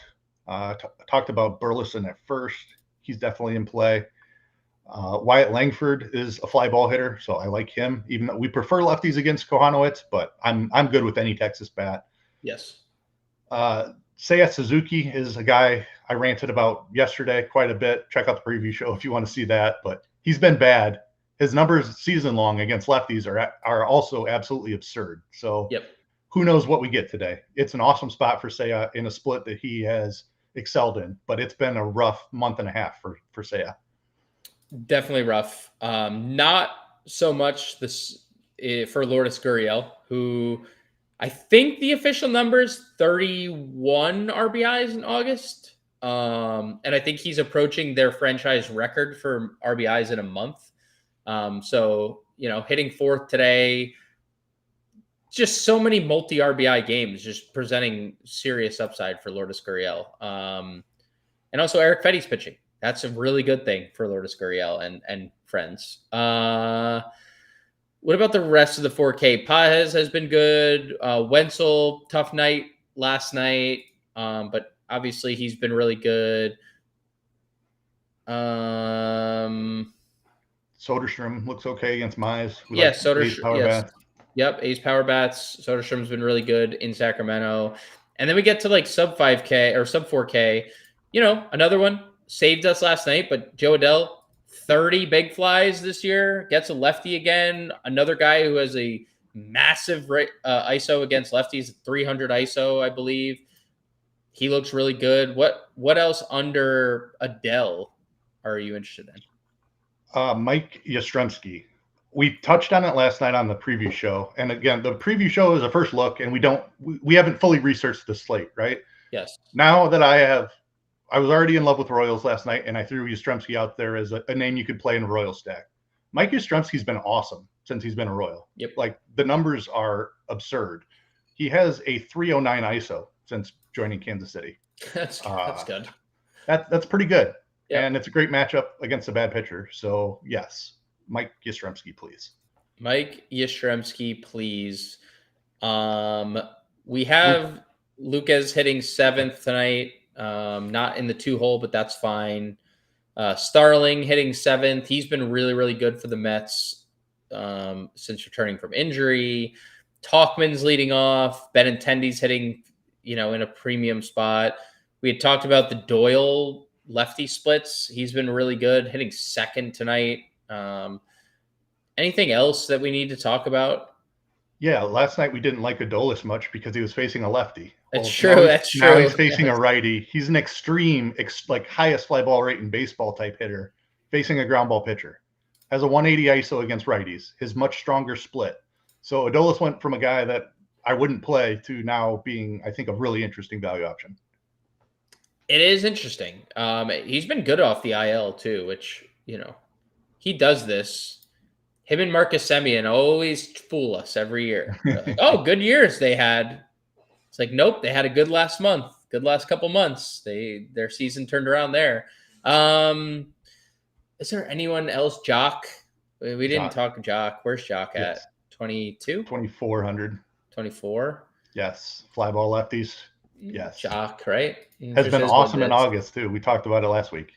Talked about Burleson at first. He's definitely in play. Wyatt Langford is a fly ball hitter, so I like him. Even though we prefer lefties against Kohanowitz, but I'm good with any Texas bat. Yes. Seiya Suzuki is a guy I ranted about yesterday quite a bit. Check out the preview show if you want to see that. But he's been bad. His numbers season long against lefties are also absolutely absurd. So Yep. who knows what we get today? It's an awesome spot for Seiya in a split that he has excelled in, but it's been a rough month and a half for Seiya. Definitely rough. Not so much this for Lourdes Gurriel, who I think the official number is 31 RBIs in August. And I think he's approaching their franchise record for RBIs in a month. So, hitting fourth today, just so many multi RBI games, just presenting serious upside for Lourdes Gurriel. And also Eric Fetty's pitching. That's a really good thing for Lourdes Gurriel and friends. What about the rest of the 4K? Paez has been good. Wenzel, tough night last night, but obviously he's been really good. Soderstrom looks okay against Mize. Soderstrom. Yep, ace power bats. Soderstrom's been really good in Sacramento. And then we get to like sub 5K or sub 4K. Another one saved us last night, but Joe Adell, 30 big flies this year, gets a lefty again. Another guy who has a massive ISO against lefties, 300 ISO, I believe. He looks really good. What else under Adell are you interested in? Mike Yastrzemski. We touched on it last night on the preview show. And again, the preview show is a first look, and we haven't fully researched the slate, right? Yes. Now that I was already in love with Royals last night, and I threw Yastrzemski out there as a name you could play in a Royal stack. Mike Yastrzemski's been awesome since he's been a Royal. Yep. Like, the numbers are absurd. He has a 309 ISO since joining Kansas City. That's good. That's pretty good. Yep. And it's a great matchup against a bad pitcher. So, yes, Mike Yastrzemski, please. Mike Yastrzemski, please. We have Lucas hitting 7th tonight. Not in the 2-hole, but that's fine. Starling hitting 7th. He's been really, really good for the Mets since returning from injury. Talkman's leading off. Benintendi's hitting, in a premium spot. We had talked about the Doyle lefty splits. He's been really good, hitting 2nd tonight. Anything else that we need to talk about? Yeah, last night we didn't like Adolis much because he was facing a lefty. That's true. Now he's facing a righty. He's an extreme, highest fly ball rate in baseball type hitter, facing a ground ball pitcher. Has a 180 ISO against righties. His much stronger split. So Adolis went from a guy that I wouldn't play to now being, I think, a really interesting value option. It is interesting. He's been good off the IL too, which, he does this. Him and Marcus Semien always fool us every year. Like, oh, good years they had. It's like, nope, they had a good last month, good last couple months. Their season turned around there. Is there anyone else? Jock? We didn't talk Jock. Where's Jock at? 22? 2,400. 24? Yes. Fly ball lefties. Yes. Jock, right? Has been awesome in August, too. We talked about it last week.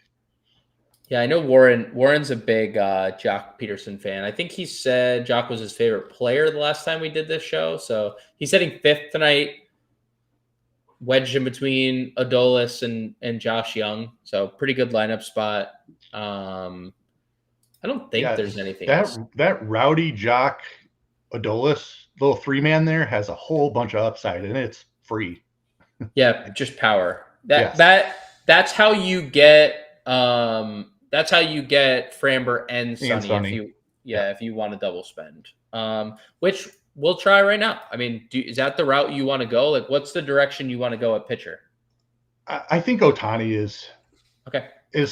Yeah, I know Warren's a big Jock Peterson fan. I think he said Jock was his favorite player the last time we did this show. So he's hitting 5th tonight, wedged in between Adolis and Josh Young. So pretty good lineup spot. I don't think there's anything else. That rowdy Jock Adolis little 3-man there has a whole bunch of upside, and it's free. Yeah, just power. That's how you get Framber and Sonny. If you want to double spend, which we'll try right now. I mean, is that the route you want to go? Like, what's the direction you want to go at pitcher? I think Ohtani is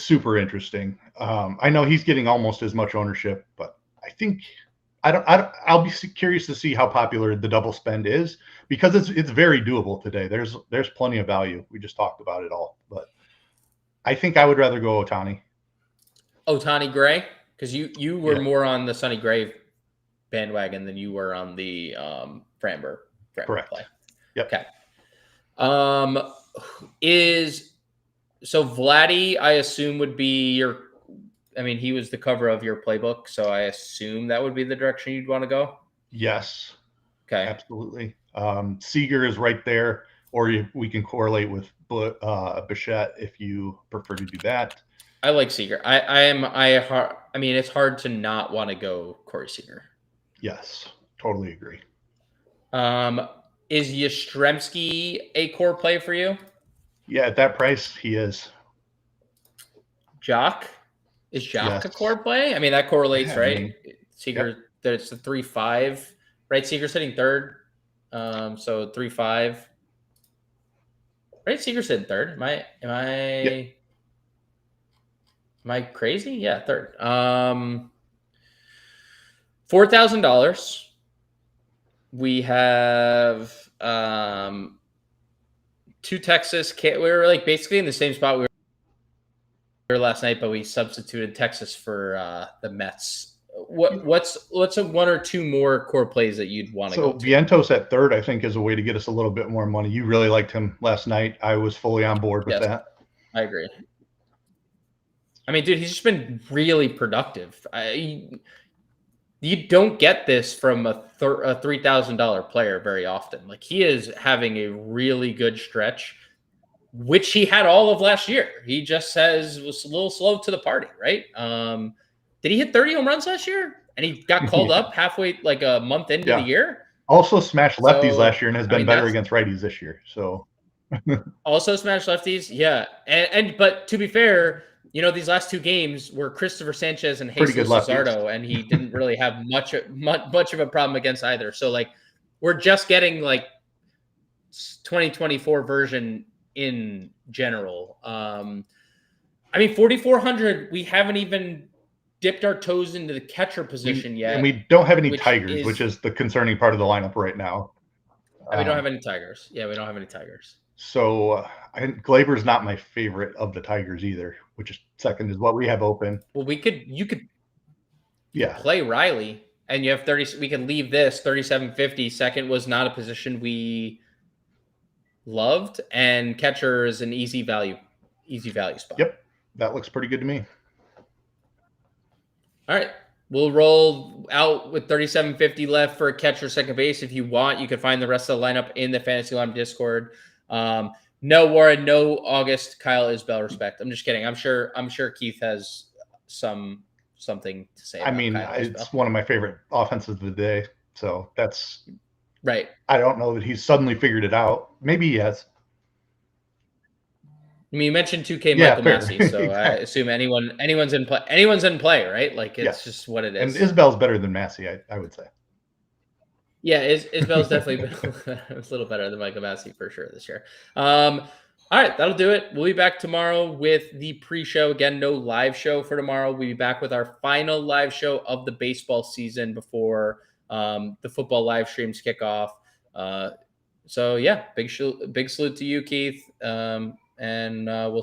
super interesting. I know he's getting almost as much ownership, but I think I'll be curious to see how popular the double spend is, because it's very doable today. There's plenty of value. We just talked about it all, but I think I would rather go Ohtani. Ohtani Gray, because you were more on the Sonny Gray bandwagon than you were on the Framber Correct. play. Yep. Okay. So Vladdy, I assume, would be I mean, he was the cover of your playbook, so I assume that would be the direction you'd want to go. Yes, Okay. absolutely. Seager is right there, or we can correlate with Bichette if you prefer to do that. I like Seager. I mean, it's hard to not want to go Corey Seager. Yes, totally agree. Is Yastrzemski a core play for you? Yeah, at that price, he is. Jock? Is Jock Yes. a core play? I mean, that correlates, Yeah, right? I mean, Seager, It's the 3-5, right? Seager's hitting third. So 3-5. Right? Seager's hitting third. Am I crazy? Yeah, third. $4,000. We have two Texas. We were like basically in the same spot we were last night, but we substituted Texas for the Mets. What's a one or two more core plays that you'd want to go to? So Vientos at third, I think, is a way to get us a little bit more money. You really liked him last night. I was fully on board with that. I agree. I mean, dude, he's just been really productive. You don't get this from a $3,000 player very often. Like, he is having a really good stretch, which he had all of last year. He just was a little slow to the party, right? Did he hit 30 home runs last year? And he got called up halfway, like a month into the year. Also smashed lefties last year and has been better against righties this year. So also smashed lefties, yeah. But to be fair, these last two games were Christopher Sanchez and Jesus Luzardo, and he didn't really have much of a problem against either. So, like, we're just getting like 2024 version in general. I mean, 4,400. We haven't even dipped our toes into the catcher position yet, and we don't have any Tigers, which is the concerning part of the lineup right now. We don't have any Tigers. Yeah, we don't have any Tigers. So Glaber's not my favorite of the Tigers either, which is second is what we have open. Well, you could play Riley, and you have 30. We can leave this 37.50. Second was not a position we loved, and catcher is an easy value spot. Yep, that looks pretty good to me. All right. We'll roll out with 37.50 left for a catcher, second base. If you want, you can find the rest of the lineup in the Fantasy Line Discord. No Warren, no August, Kyle Isbell, respect. I'm just kidding. I'm sure Keith has something to say. I mean, it's one of my favorite offenses of the day. So that's right. I don't know that he's suddenly figured it out. Maybe he has. I mean, you mentioned 2K Michael Massey, so exactly. I assume anyone's in play, right? Like, it's just what it is. And Isbell's better than Massey, I would say. Yeah, Isbell's definitely been a little better than Michael Massey for sure this year. All right, that'll do it. We'll be back tomorrow with the pre-show. Again, no live show for tomorrow. We'll be back with our final live show of the baseball season before the football live streams kick off. So yeah, big salute to you, Keith. And we'll see